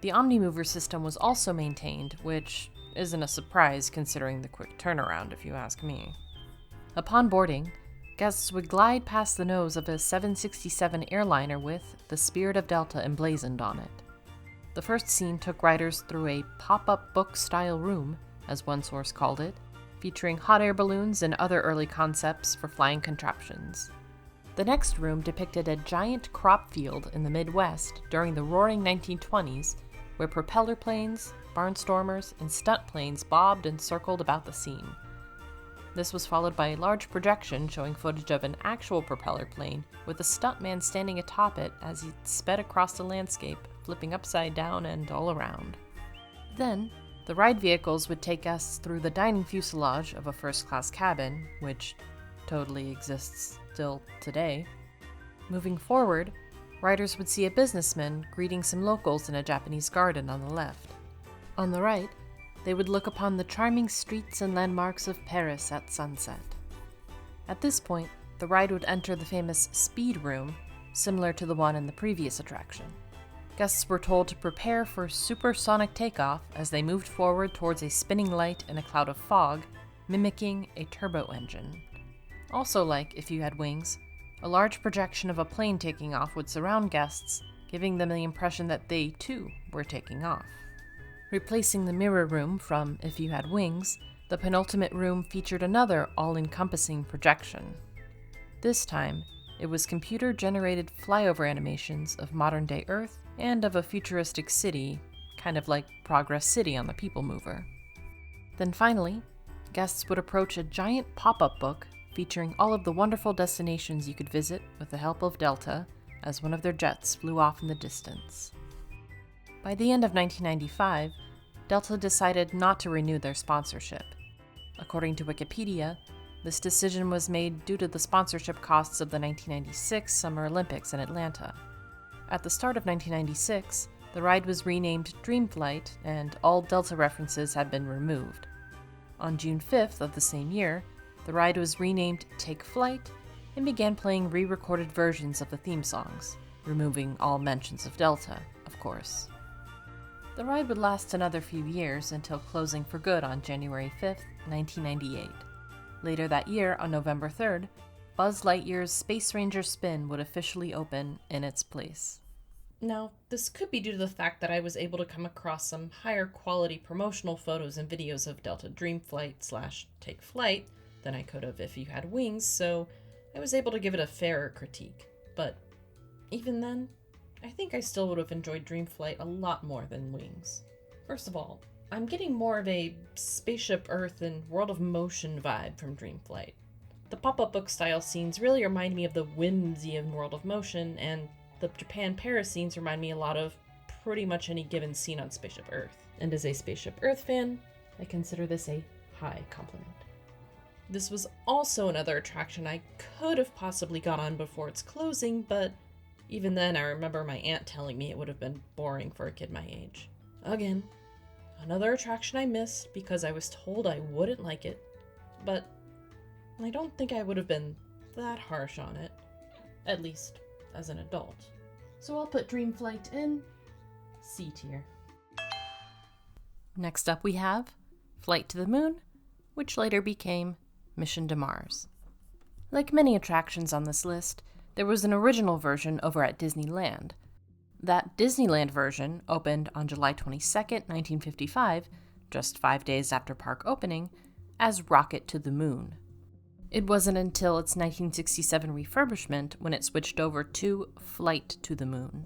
The Omnimover system was also maintained, which isn't a surprise considering the quick turnaround, if you ask me. Upon boarding, guests would glide past the nose of a 767 airliner with the Spirit of Delta emblazoned on it. The first scene took riders through a pop-up book-style room, as one source called it, featuring hot air balloons and other early concepts for flying contraptions. The next room depicted a giant crop field in the Midwest during the roaring 1920s, where propeller planes, barnstormers, and stunt planes bobbed and circled about the scene. This was followed by a large projection showing footage of an actual propeller plane with a stuntman standing atop it as he sped across the landscape, flipping upside down and all around. Then, the ride vehicles would take us through the dining fuselage of a first-class cabin, which totally exists still today. Moving forward, riders would see a businessman greeting some locals in a Japanese garden on the left. On the right, they would look upon the charming streets and landmarks of Paris at sunset. At this point, the ride would enter the famous speed room, similar to the one in the previous attraction. Guests were told to prepare for supersonic takeoff as they moved forward towards a spinning light in a cloud of fog, mimicking a turbo engine. Also like If You Had Wings, a large projection of a plane taking off would surround guests, giving them the impression that they, too, were taking off. Replacing the mirror room from If You Had Wings, the penultimate room featured another all-encompassing projection. This time, it was computer-generated flyover animations of modern-day Earth and of a futuristic city, kind of like Progress City on the People Mover. Then finally, guests would approach a giant pop-up book featuring all of the wonderful destinations you could visit with the help of Delta as one of their jets flew off in the distance. By the end of 1995, Delta decided not to renew their sponsorship. According to Wikipedia, this decision was made due to the sponsorship costs of the 1996 Summer Olympics in Atlanta. At the start of 1996, the ride was renamed Dreamflight, and all Delta references had been removed. On June 5th of the same year, the ride was renamed Take Flight and began playing re-recorded versions of the theme songs, removing all mentions of Delta, of course. The ride would last another few years until closing for good on January 5th, 1998. Later that year, on November 3rd, Buzz Lightyear's Space Ranger Spin would officially open in its place. Now, this could be due to the fact that I was able to come across some higher quality promotional photos and videos of Delta Dreamflight / Take Flight than I could have If You Had Wings, so I was able to give it a fairer critique. But even then, I think I still would have enjoyed Dreamflight a lot more than Wings. First of all, I'm getting more of a Spaceship Earth and World of Motion vibe from Dreamflight. The pop-up book style scenes really remind me of the whimsy of World of Motion, and the Japan Paris scenes remind me a lot of pretty much any given scene on Spaceship Earth. And as a Spaceship Earth fan, I consider this a high compliment. This was also another attraction I could have possibly got on before its closing, but even then I remember my aunt telling me it would have been boring for a kid my age. Again, another attraction I missed because I was told I wouldn't like it, but I don't think I would have been that harsh on it, at least as an adult. So I'll put Dreamflight in C tier. Next up we have Flight to the Moon, which later became Mission to Mars. Like many attractions on this list, there was an original version over at Disneyland. That Disneyland version opened on July 22nd, 1955, just 5 days after park opening, as Rocket to the Moon. It wasn't until its 1967 refurbishment when it switched over to Flight to the Moon.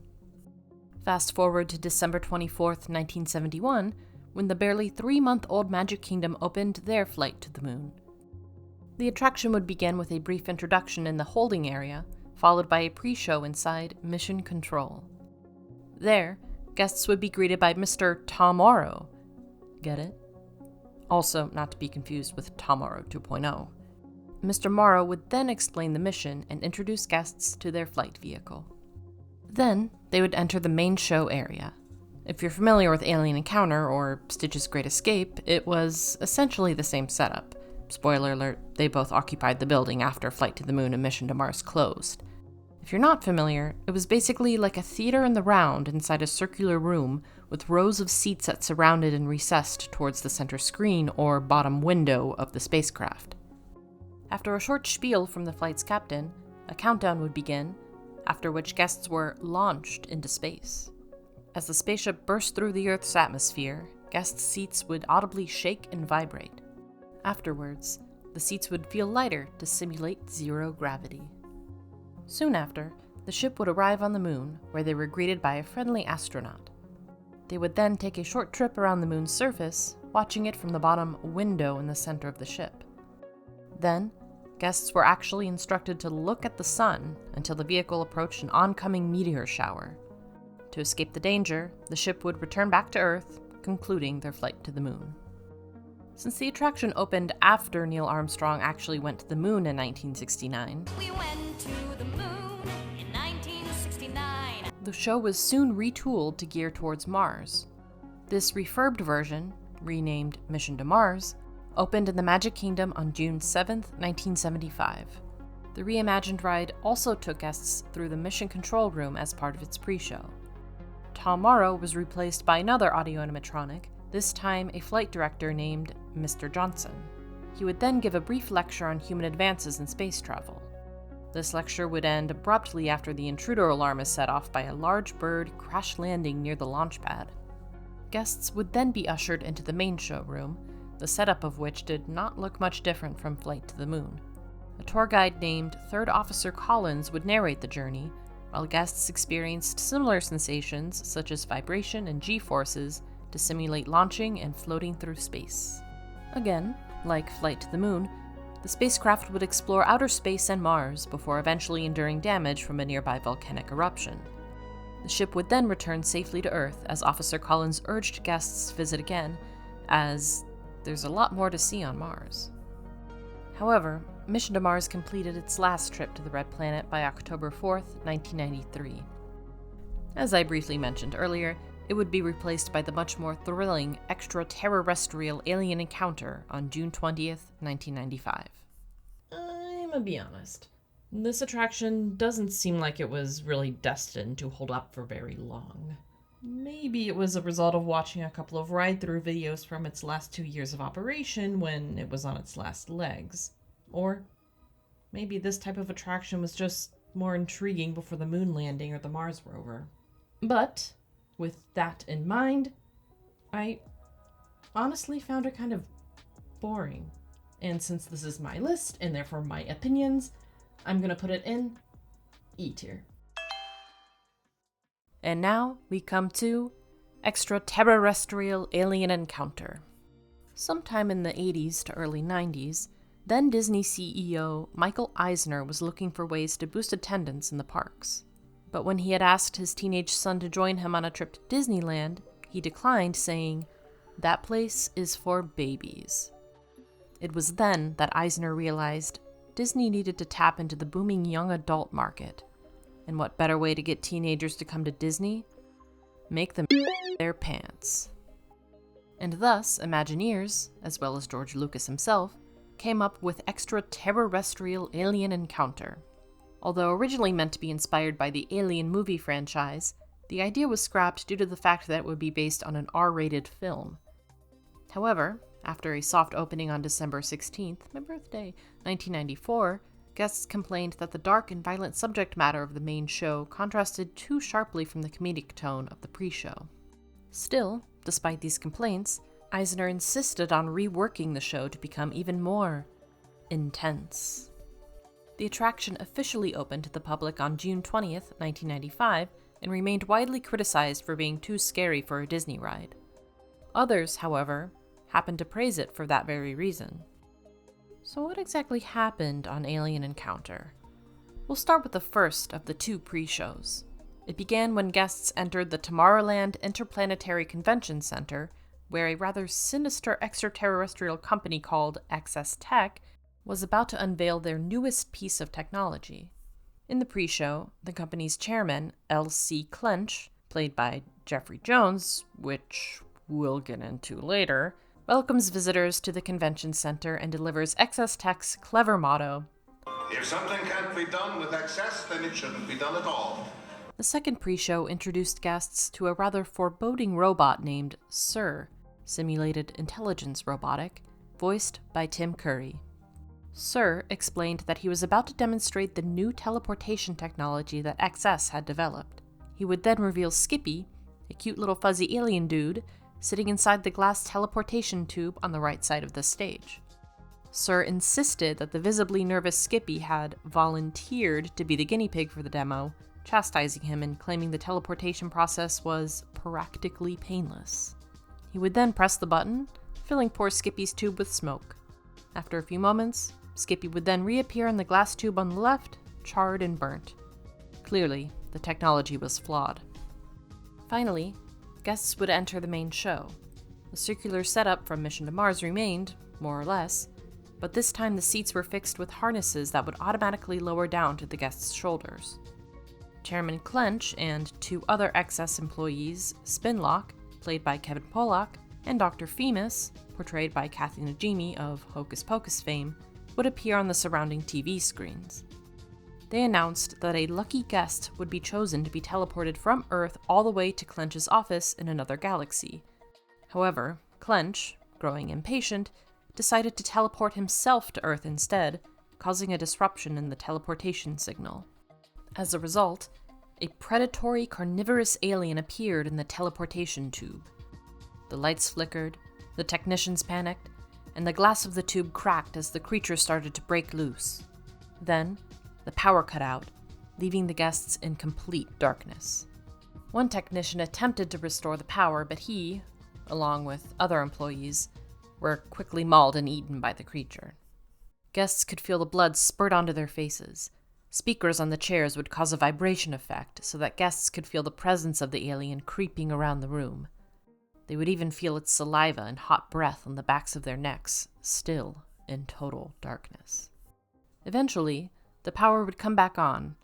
Fast forward to December 24th, 1971, when the barely 3-month-old Magic Kingdom opened their Flight to the Moon. The attraction would begin with a brief introduction in the holding area, followed by a pre-show inside Mission Control. There, guests would be greeted by Mr. Tom Morrow. Get it? Also, not to be confused with Tom Morrow 2.0. Mr. Morrow would then explain the mission and introduce guests to their flight vehicle. Then, they would enter the main show area. If you're familiar with Alien Encounter or Stitch's Great Escape, it was essentially the same setup. Spoiler alert, they both occupied the building after Flight to the Moon and Mission to Mars closed. If you're not familiar, it was basically like a theater in the round inside a circular room with rows of seats that surrounded and recessed towards the center screen or bottom window of the spacecraft. After a short spiel from the flight's captain, a countdown would begin, after which guests were launched into space. As the spaceship burst through the Earth's atmosphere, guests' seats would audibly shake and vibrate. Afterwards, the seats would feel lighter to simulate zero gravity. Soon after, the ship would arrive on the moon, where they were greeted by a friendly astronaut. They would then take a short trip around the moon's surface, watching it from the bottom window in the center of the ship. Then, guests were actually instructed to look at the sun until the vehicle approached an oncoming meteor shower. To escape the danger, the ship would return back to Earth, concluding their flight to the moon. Since the attraction opened after Neil Armstrong actually went to the moon in 1969, We went to the moon in 1969. the show was soon retooled to gear towards Mars. This refurbed version, renamed Mission to Mars, opened in the Magic Kingdom on June 7, 1975. The reimagined ride also took guests through the Mission Control Room as part of its pre-show. Tom Morrow was replaced by another audio animatronic, this time a flight director named Mr. Johnson. He would then give a brief lecture on human advances in space travel. This lecture would end abruptly after the intruder alarm is set off by a large bird crash landing near the launch pad. Guests would then be ushered into the main showroom, the setup of which did not look much different from Flight to the Moon. A tour guide named Third Officer Collins would narrate the journey, while guests experienced similar sensations such as vibration and G-forces to simulate launching and floating through space. Again, like Flight to the Moon, the spacecraft would explore outer space and Mars before eventually enduring damage from a nearby volcanic eruption. The ship would then return safely to Earth as Officer Collins urged guests to visit again, as there's a lot more to see on Mars. However, Mission to Mars completed its last trip to the Red Planet by October 4th, 1993. As I briefly mentioned earlier, it would be replaced by the much more thrilling ExtraTERRORestrial Alien Encounter on June 20th, 1995. I'm gonna be honest. This attraction doesn't seem like it was really destined to hold up for very long. Maybe it was a result of watching a couple of ride-through videos from its last 2 years of operation when it was on its last legs. Or maybe this type of attraction was just more intriguing before the moon landing or the Mars rover. But with that in mind, I honestly found it kind of boring. And since this is my list, and therefore my opinions, I'm gonna put it in E tier. And now we come to ExtraTERRORestrial Alien Encounter. Sometime in the 80s to early 90s, then Disney CEO Michael Eisner was looking for ways to boost attendance in the parks. But when he had asked his teenage son to join him on a trip to Disneyland, he declined, saying, "That place is for babies." It was then that Eisner realized Disney needed to tap into the booming young adult market. And what better way to get teenagers to come to Disney? Make them their pants. And thus, Imagineers, as well as George Lucas himself, came up with ExtraTERRORestrial Alien Encounter. Although originally meant to be inspired by the Alien movie franchise, the idea was scrapped due to the fact that it would be based on an R-rated film. However, after a soft opening on December 16th, my birthday, 1994, Guests complained that the dark and violent subject matter of the main show contrasted too sharply from the comedic tone of the pre-show. Still, despite these complaints, Eisner insisted on reworking the show to become even more intense. The attraction officially opened to the public on June 20th, 1995, and remained widely criticized for being too scary for a Disney ride. Others, however, happened to praise it for that very reason. So what exactly happened on Alien Encounter? We'll start with the first of the two pre-shows. It began when guests entered the Tomorrowland Interplanetary Convention Center, where a rather sinister extraterrestrial company called XS Tech was about to unveil their newest piece of technology. In the pre-show, the company's chairman, L.C. Clench, played by Jeffrey Jones, which we'll get into later, welcomes visitors to the convention center and delivers XS Tech's clever motto, "If something can't be done with excess, then it shouldn't be done at all." The second pre-show introduced guests to a rather foreboding robot named Sir, simulated intelligence robotic, voiced by Tim Curry. Sir explained that he was about to demonstrate the new teleportation technology that XS had developed. He would then reveal Skippy, a cute little fuzzy alien dude, sitting inside the glass teleportation tube on the right side of the stage. Sir insisted that the visibly nervous Skippy had volunteered to be the guinea pig for the demo, chastising him and claiming the teleportation process was practically painless. He would then press the button, filling poor Skippy's tube with smoke. After a few moments, Skippy would then reappear in the glass tube on the left, charred and burnt. Clearly, the technology was flawed. Finally, guests would enter the main show. The circular setup from Mission to Mars remained, more or less, but this time the seats were fixed with harnesses that would automatically lower down to the guests' shoulders. Chairman Clench and two other XS employees, Spinlock, played by Kevin Pollak, and Dr. Femus, portrayed by Kathy Najimy of Hocus Pocus fame, would appear on the surrounding TV screens. They announced that a lucky guest would be chosen to be teleported from Earth all the way to Clench's office in another galaxy. However, Clench, growing impatient, decided to teleport himself to Earth instead, causing a disruption in the teleportation signal. As a result, a predatory carnivorous alien appeared in the teleportation tube. The lights flickered, the technicians panicked, and the glass of the tube cracked as the creature started to break loose. Then, the power cut out, leaving the guests in complete darkness. One technician attempted to restore the power, but he, along with other employees, were quickly mauled and eaten by the creature. Guests could feel the blood spurt onto their faces. Speakers on the chairs would cause a vibration effect so that guests could feel the presence of the alien creeping around the room. They would even feel its saliva and hot breath on the backs of their necks, still in total darkness. Eventually, the power would come back on.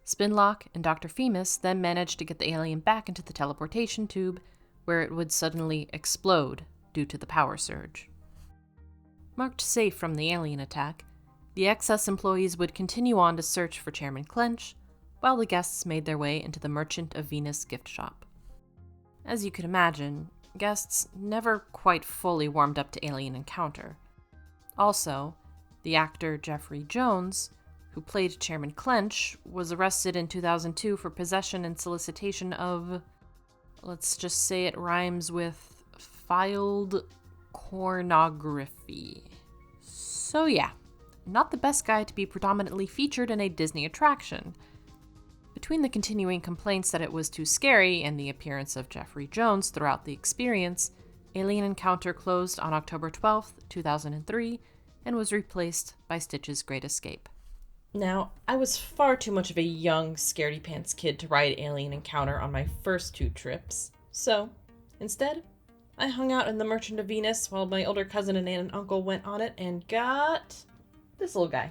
Spinlock and Dr. Femus then managed to get the alien back into the teleportation tube, where it would suddenly explode due to the power surge. Marked safe from the alien attack, the XS employees would continue on to search for Chairman Clench, while the guests made their way into the Merchant of Venus gift shop. As you could imagine, guests never quite fully warmed up to Alien Encounter. Also, the actor Jeffrey Jones, who played Chairman Clench, was arrested in 2002 for possession and solicitation of, let's just say it rhymes with filed pornography. So yeah, not the best guy to be predominantly featured in a Disney attraction. Between the continuing complaints that it was too scary and the appearance of Jeffrey Jones throughout the experience, Alien Encounter closed on October 12th, 2003, and was replaced by Stitch's Great Escape. Now, I was far too much of a young, scaredy-pants kid to ride Alien Encounter on my first two trips. So, instead, I hung out in the Merchant of Venus while my older cousin and aunt and uncle went on it and got this little guy.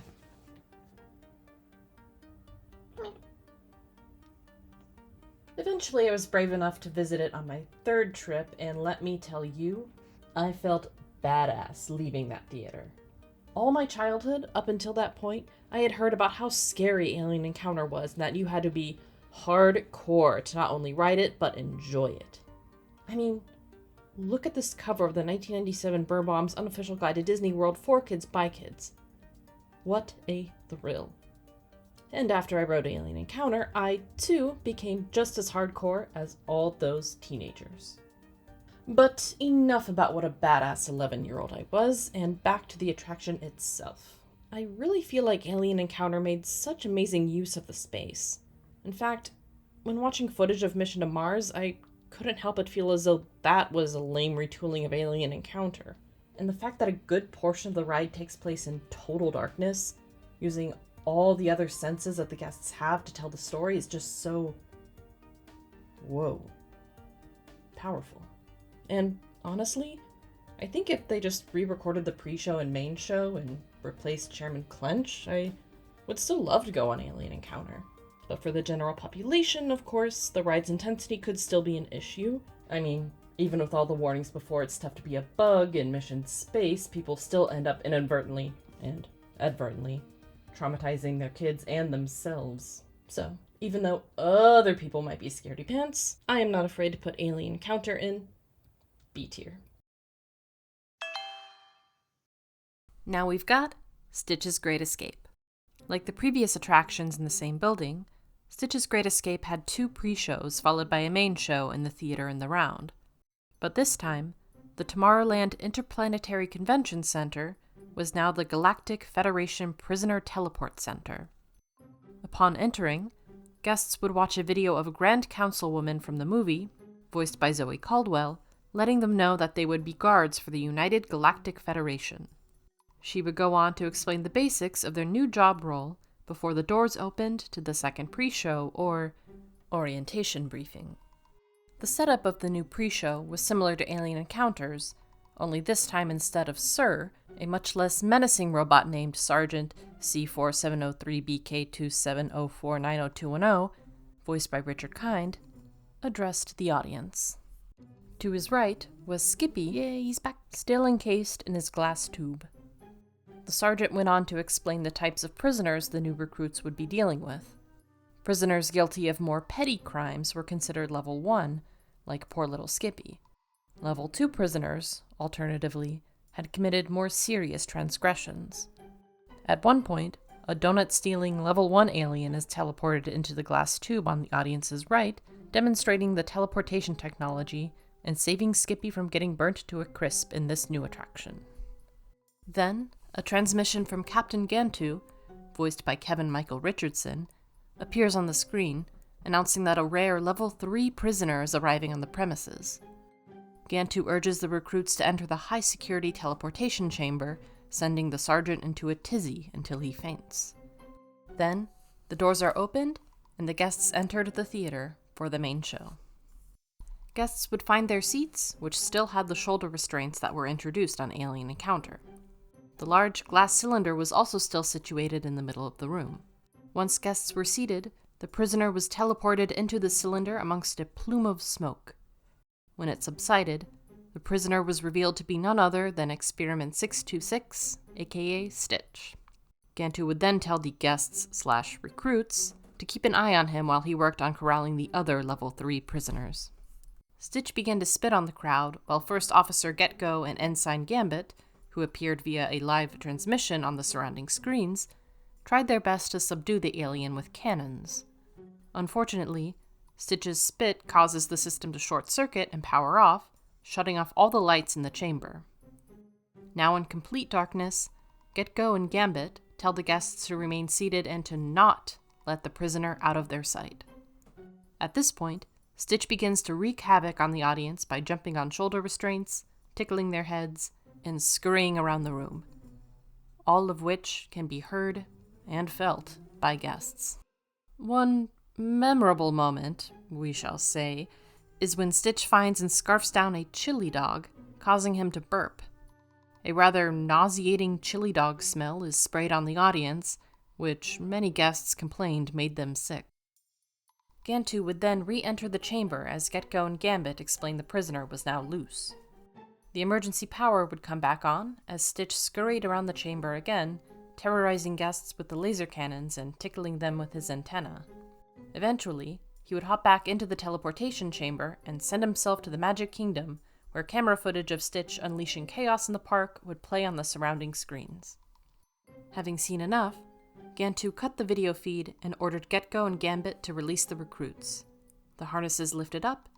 Eventually, I was brave enough to visit it on my third trip, and let me tell you, I felt badass leaving that theater. All my childhood, up until that point, I had heard about how scary Alien Encounter was, and that you had to be hardcore to not only ride it, but enjoy it. I mean, look at this cover of the 1997 Birnbaum's Unofficial Guide to Disney World for Kids by Kids. What a thrill. And after I wrote Alien Encounter, I, too, became just as hardcore as all those teenagers. But enough about what a badass 11-year-old I was, and back to the attraction itself. I really feel like Alien Encounter made such amazing use of the space. In fact, when watching footage of Mission to Mars, I couldn't help but feel as though that was a lame retooling of Alien Encounter. And the fact that a good portion of the ride takes place in total darkness, using all the other senses that the guests have to tell the story, is just so... whoa. Powerful. And honestly, I think if they just re-recorded the pre-show and main show and replaced Chairman Clench, I would still love to go on Alien Encounter. But for the general population, of course, the ride's intensity could still be an issue. I mean, even with all the warnings before it's tough to be a bug in mission space, people still end up inadvertently and advertently traumatizing their kids and themselves. So, even though other people might be scaredy pants, I am not afraid to put Alien Encounter in B tier. Now we've got Stitch's Great Escape. Like the previous attractions in the same building, Stitch's Great Escape had 2 pre-shows followed by a main show in the theater in the round. But this time, the Tomorrowland Interplanetary Convention Center was now the Galactic Federation Prisoner Teleport Center. Upon entering, guests would watch a video of a Grand Councilwoman from the movie, voiced by Zoe Caldwell, letting them know that they would be guards for the United Galactic Federation. She would go on to explain the basics of their new job role before the doors opened to the second pre-show, or orientation briefing. The setup of the new pre-show was similar to Alien Encounters, only this time instead of Sir, a much less menacing robot named Sergeant C4703BK27049020, voiced by Richard Kind, addressed the audience. To his right was Skippy, yay, he's back, still encased in his glass tube. The sergeant went on to explain the types of prisoners the new recruits would be dealing with. Prisoners guilty of more petty crimes were considered level 1, like poor little Skippy. Level 2 prisoners, alternatively, had committed more serious transgressions. At one point, a donut-stealing level 1 alien is teleported into the glass tube on the audience's right, demonstrating the teleportation technology and saving Skippy from getting burnt to a crisp in this new attraction. Then, a transmission from Captain Gantu, voiced by Kevin Michael Richardson, appears on the screen, announcing that a rare level 3 prisoner is arriving on the premises. Gantu urges the recruits to enter the high-security teleportation chamber, sending the sergeant into a tizzy until he faints. Then, the doors are opened, and the guests entered the theater for the main show. Guests would find their seats, which still had the shoulder restraints that were introduced on Alien Encounter. The large glass cylinder was also still situated in the middle of the room. Once guests were seated, the prisoner was teleported into the cylinder amongst a plume of smoke. When it subsided, the prisoner was revealed to be none other than Experiment 626, aka Stitch. Gantu would then tell the guests/recruits to keep an eye on him while he worked on corralling the other level 3 prisoners. Stitch began to spit on the crowd, while First Officer Get-Go and Ensign Gambit, who appeared via a live transmission on the surrounding screens, tried their best to subdue the alien with cannons. Unfortunately, Stitch's spit causes the system to short-circuit and power off, shutting off all the lights in the chamber. Now in complete darkness, Get-Go and Gambit tell the guests to remain seated and to not let the prisoner out of their sight. At this point, Stitch begins to wreak havoc on the audience by jumping on shoulder restraints, tickling their heads, and scurrying around the room, all of which can be heard and felt by guests. One memorable moment, we shall say, is when Stitch finds and scarfs down a chili dog, causing him to burp. A rather nauseating chili dog smell is sprayed on the audience, which many guests complained made them sick. Gantu would then re-enter the chamber as Get-Go and Gambit explained the prisoner was now loose. The emergency power would come back on as Stitch scurried around the chamber again, terrorizing guests with the laser cannons and tickling them with his antenna. Eventually, he would hop back into the teleportation chamber and send himself to the Magic Kingdom, where camera footage of Stitch unleashing chaos in the park would play on the surrounding screens. Having seen enough, Gantu cut the video feed and ordered Get-Go and Gambit to release the recruits. The harnesses lifted up,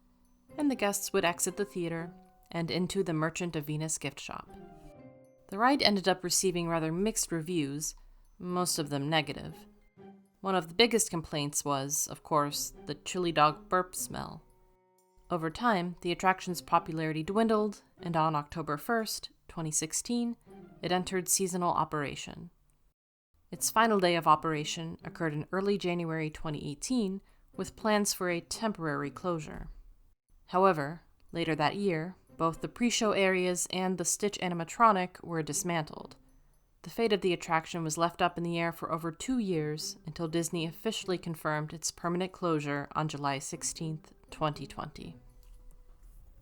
and the guests would exit the theater and into the Merchant of Venus gift shop. The ride ended up receiving rather mixed reviews, most of them negative. One of the biggest complaints was, of course, the chili dog burp smell. Over time, the attraction's popularity dwindled, and on October 1st, 2016, it entered seasonal operation. Its final day of operation occurred in early January 2018, with plans for a temporary closure. However, later that year, both the pre-show areas and the Stitch animatronic were dismantled. The fate of the attraction was left up in the air for over 2 years until Disney officially confirmed its permanent closure on July 16, 2020.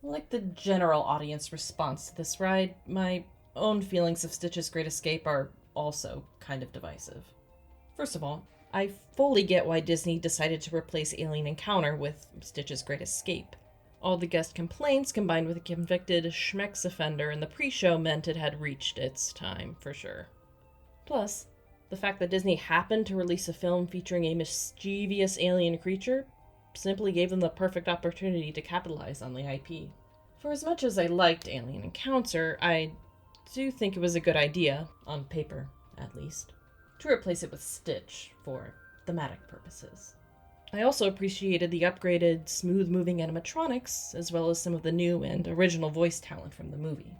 Like the general audience response to this ride, my own feelings of Stitch's Great Escape are also kind of divisive. First of all, I fully get why Disney decided to replace Alien Encounter with Stitch's Great Escape. All the guest complaints combined with a convicted schmex offender in the pre-show meant it had reached its time, for sure. Plus, the fact that Disney happened to release a film featuring a mischievous alien creature simply gave them the perfect opportunity to capitalize on the IP. For as much as I liked Alien Encounter, I do think it was a good idea, on paper at least, to replace it with Stitch for thematic purposes. I also appreciated the upgraded, smooth-moving animatronics, as well as some of the new and original voice talent from the movie.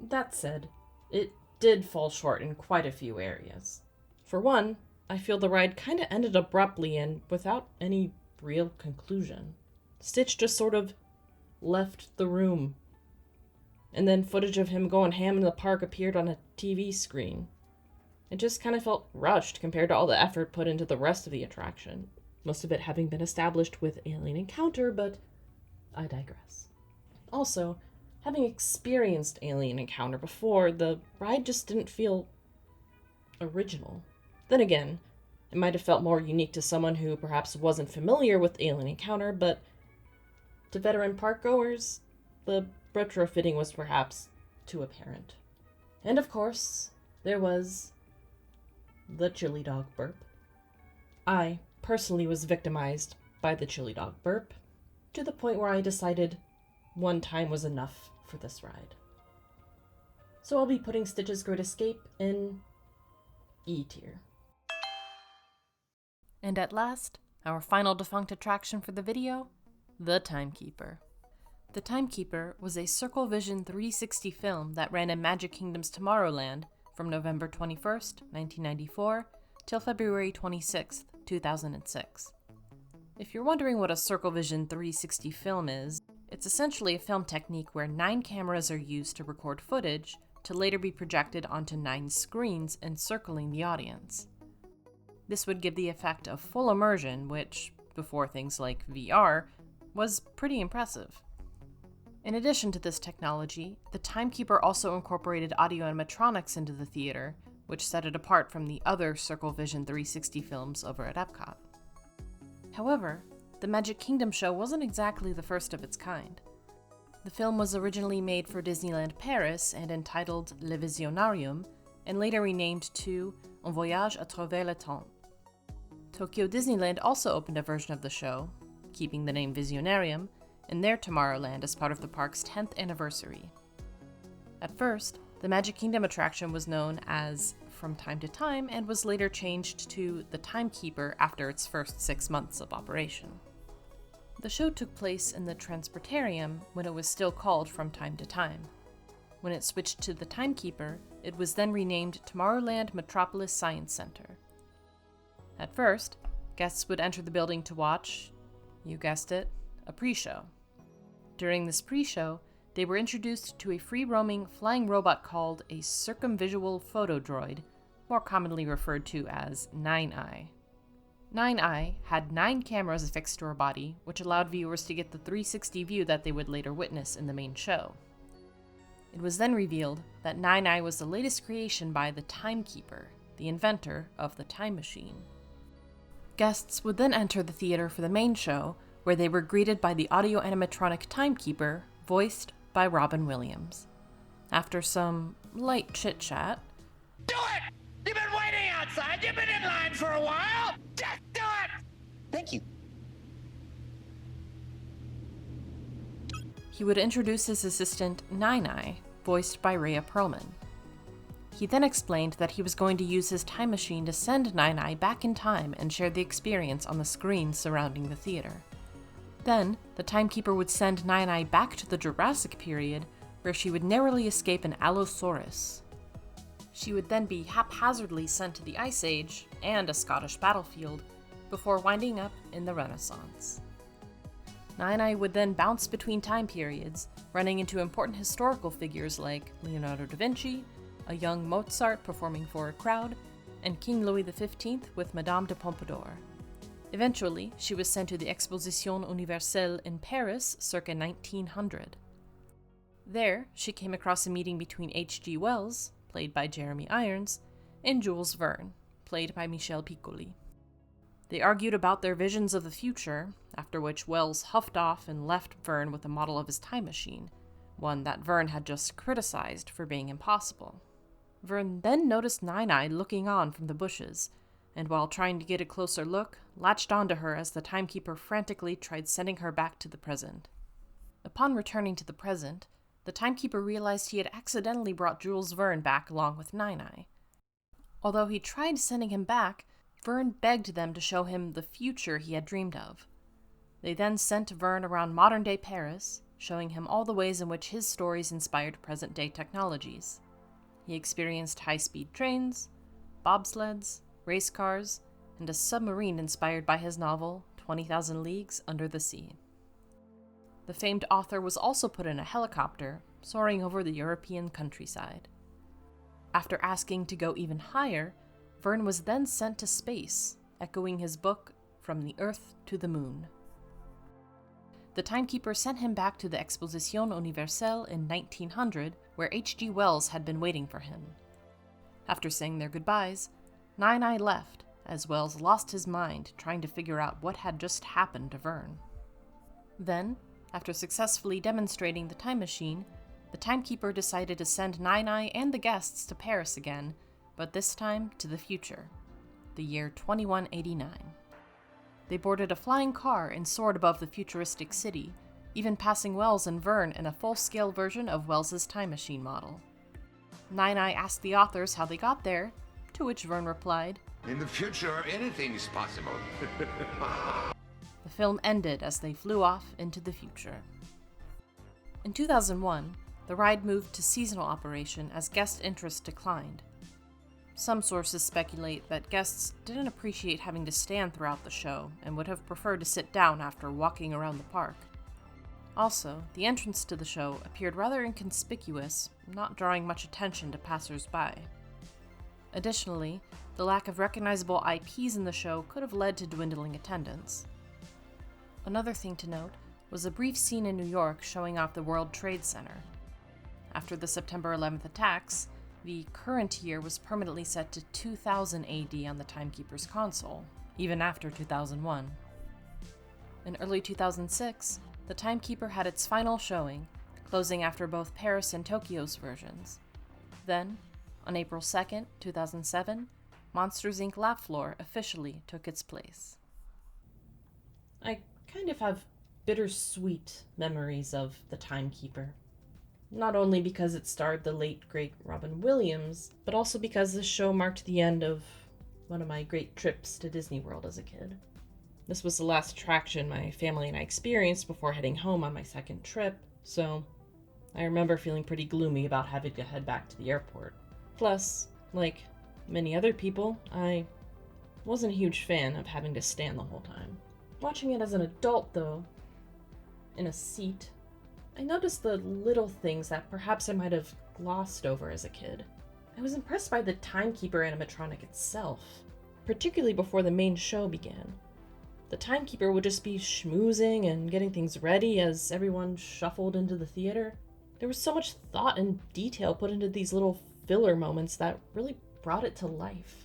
That said, it did fall short in quite a few areas. For one, I feel the ride kinda ended abruptly and without any real conclusion. Stitch just sort of left the room. And then footage of him going ham in the park appeared on a TV screen. It just kind of felt rushed compared to all the effort put into the rest of the attraction. Most of it having been established with Alien Encounter, but I digress. Also, having experienced Alien Encounter before, the ride just didn't feel original. Then again, it might have felt more unique to someone who perhaps wasn't familiar with Alien Encounter, but to veteran parkgoers, the retrofitting was perhaps too apparent. And of course, there was the chili dog burp. I personally was victimized by the chili dog burp, to the point where I decided one time was enough for this ride. So I'll be putting Stitch's Great Escape in E tier. And at last, our final defunct attraction for the video, the Timekeeper. The Timekeeper was a Circle Vision 360 film that ran in Magic Kingdom's Tomorrowland from November 21st, 1994 till February 26th, 2006. If you're wondering what a Circle Vision 360 film is, it's essentially a film technique where 9 cameras are used to record footage to later be projected onto 9 screens encircling the audience. This would give the effect of full immersion, which, before things like VR, was pretty impressive. In addition to this technology, the Timekeeper also incorporated audio animatronics into the theater, which set it apart from the other Circle Vision 360 films over at Epcot. However, the Magic Kingdom show wasn't exactly the first of its kind. The film was originally made for Disneyland Paris and entitled Le Visionarium, and later renamed to Un Voyage à Travers le Temps. Tokyo Disneyland also opened a version of the show, keeping the name Visionarium, in their Tomorrowland as part of the park's 10th anniversary. At first, the Magic Kingdom attraction was known as From Time to Time and was later changed to The Timekeeper after its first 6 months of operation. The show took place in the Transportarium when it was still called From Time to Time. When it switched to The Timekeeper, it was then renamed Tomorrowland Metropolis Science Center. At first, guests would enter the building to watch, you guessed it, a pre-show. During this pre-show, they were introduced to a free-roaming flying robot called a circumvisual photo droid, more commonly referred to as 9-Eye. 9-Eye had 9 cameras affixed to her body, which allowed viewers to get the 360 view that they would later witness in the main show. It was then revealed that 9-Eye was the latest creation by the Timekeeper, the inventor of the time machine. Guests would then enter the theater for the main show, where they were greeted by the audio animatronic Timekeeper, voiced by Robin Williams. After some light chit-chat, Do it! You've been outside. You've been in line for a while. Just do it. Thank you. He would introduce his assistant, Nine-Eye, voiced by Rhea Perlman. He then explained that he was going to use his time machine to send Nine-Eye back in time and share the experience on the screens surrounding the theater. Then, the Timekeeper would send Nine-Eye back to the Jurassic period, where she would narrowly escape an Allosaurus. She would then be haphazardly sent to the Ice Age and a Scottish battlefield, before winding up in the Renaissance. Nine-Eye would then bounce between time periods, running into important historical figures like Leonardo da Vinci, a young Mozart performing for a crowd, and King Louis XV with Madame de Pompadour. Eventually, she was sent to the Exposition Universelle in Paris circa 1900. There, she came across a meeting between H.G. Wells, played by Jeremy Irons, and Jules Verne, played by Michel Piccoli. They argued about their visions of the future, after which Wells huffed off and left Verne with a model of his time machine, one that Verne had just criticized for being impossible. Verne then noticed Nine-Eye looking on from the bushes, and while trying to get a closer look, latched onto her as the Timekeeper frantically tried sending her back to the present. Upon returning to the present, the Timekeeper realized he had accidentally brought Jules Verne back along with Nine-Eye. Although he tried sending him back, Verne begged them to show him the future he had dreamed of. They then sent Verne around modern-day Paris, showing him all the ways in which his stories inspired present-day technologies. He experienced high-speed trains, bobsleds, race cars, and a submarine inspired by his novel, 20,000 Leagues Under the Sea. The famed author was also put in a helicopter, soaring over the European countryside. After asking to go even higher, Verne was then sent to space, echoing his book, From the Earth to the Moon. The Timekeeper sent him back to the Exposition Universelle in 1900, where H.G. Wells had been waiting for him. After saying their goodbyes, Nine-Eye left, as Wells lost his mind trying to figure out what had just happened to Verne. Then, after successfully demonstrating the time machine, the Timekeeper decided to send Nine-Eye and the guests to Paris again, but this time to the future, the year 2189. They boarded a flying car and soared above the futuristic city, even passing Wells and Verne in a full-scale version of Wells's time machine model. Nine-Eye asked the authors how they got there, to which Verne replied, "In the future, anything is possible." The film ended as they flew off into the future. In 2001, the ride moved to seasonal operation as guest interest declined. Some sources speculate that guests didn't appreciate having to stand throughout the show and would have preferred to sit down after walking around the park. Also, the entrance to the show appeared rather inconspicuous, not drawing much attention to passers-by. Additionally, the lack of recognizable IPs in the show could have led to dwindling attendance. Another thing to note was a brief scene in New York showing off the World Trade Center. After the September 11th attacks, the current year was permanently set to 2000 AD on the Timekeeper's console, even after 2001. In early 2006, the Timekeeper had its final showing, closing after both Paris and Tokyo's versions. Then, on April 2nd, 2007, Monsters, Inc. Laugh Floor officially took its place. I kind of have bittersweet memories of the Timekeeper. Not only because it starred the late, great Robin Williams, but also because this show marked the end of one of my great trips to Disney World as a kid. This was the last attraction my family and I experienced before heading home on my second trip, so I remember feeling pretty gloomy about having to head back to the airport. Plus, like many other people, I wasn't a huge fan of having to stand the whole time. Watching it as an adult, though, in a seat, I noticed the little things that perhaps I might have glossed over as a kid. I was impressed by the Timekeeper animatronic itself, particularly before the main show began. The Timekeeper would just be schmoozing and getting things ready as everyone shuffled into the theater. There was so much thought and detail put into these little filler moments that really brought it to life.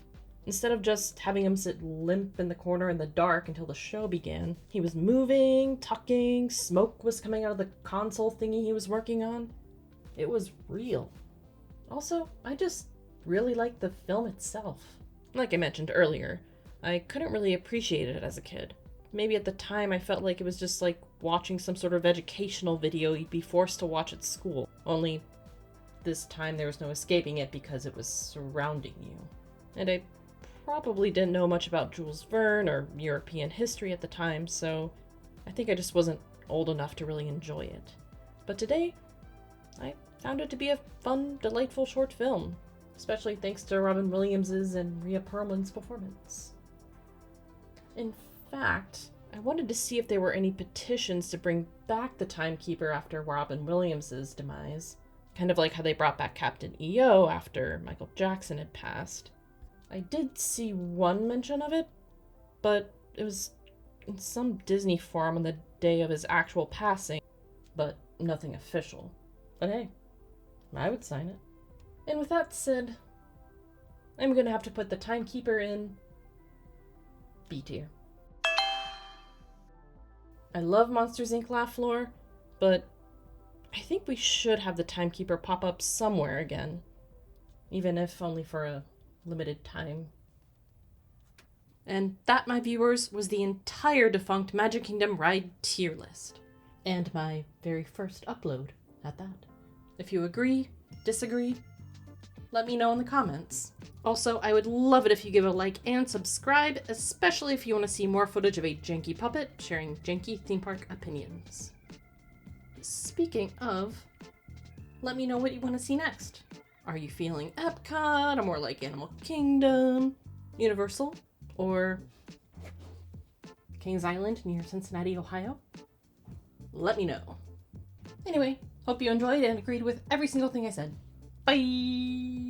Instead of just having him sit limp in the corner in the dark until the show began, he was moving, tucking, smoke was coming out of the console thingy he was working on. It was real. Also, I just really liked the film itself. Like I mentioned earlier, I couldn't really appreciate it as a kid. Maybe at the time I felt like it was just like watching some sort of educational video you'd be forced to watch at school. Only this time there was no escaping it because it was surrounding you. And I probably didn't know much about Jules Verne or European history at the time, so I think I just wasn't old enough to really enjoy it. But today, I found it to be a fun, delightful short film, especially thanks to Robin Williams's and Rhea Perlman's performance. In fact, I wanted to see if there were any petitions to bring back the Timekeeper after Robin Williams's demise, kind of like how they brought back Captain EO after Michael Jackson had passed. I did see one mention of it, but it was in some Disney forum on the day of his actual passing, but nothing official. But hey, I would sign it. And with that said, I'm gonna have to put the Timekeeper in B tier. I love Monsters Inc. Laugh Floor, but I think we should have the Timekeeper pop up somewhere again, even if only for a limited time. And that, my viewers, was the entire Defunct Magic Kingdom ride tier list. And my very first upload at that. If you agree, disagree, let me know in the comments. Also, I would love it if you give a like and subscribe, especially if you want to see more footage of a janky puppet sharing janky theme park opinions. Speaking of, let me know what you want to see next. Are you feeling Epcot, or more like Animal Kingdom, Universal, or Kings Island near Cincinnati, Ohio? Let me know. Anyway, hope you enjoyed and agreed with every single thing I said. Bye!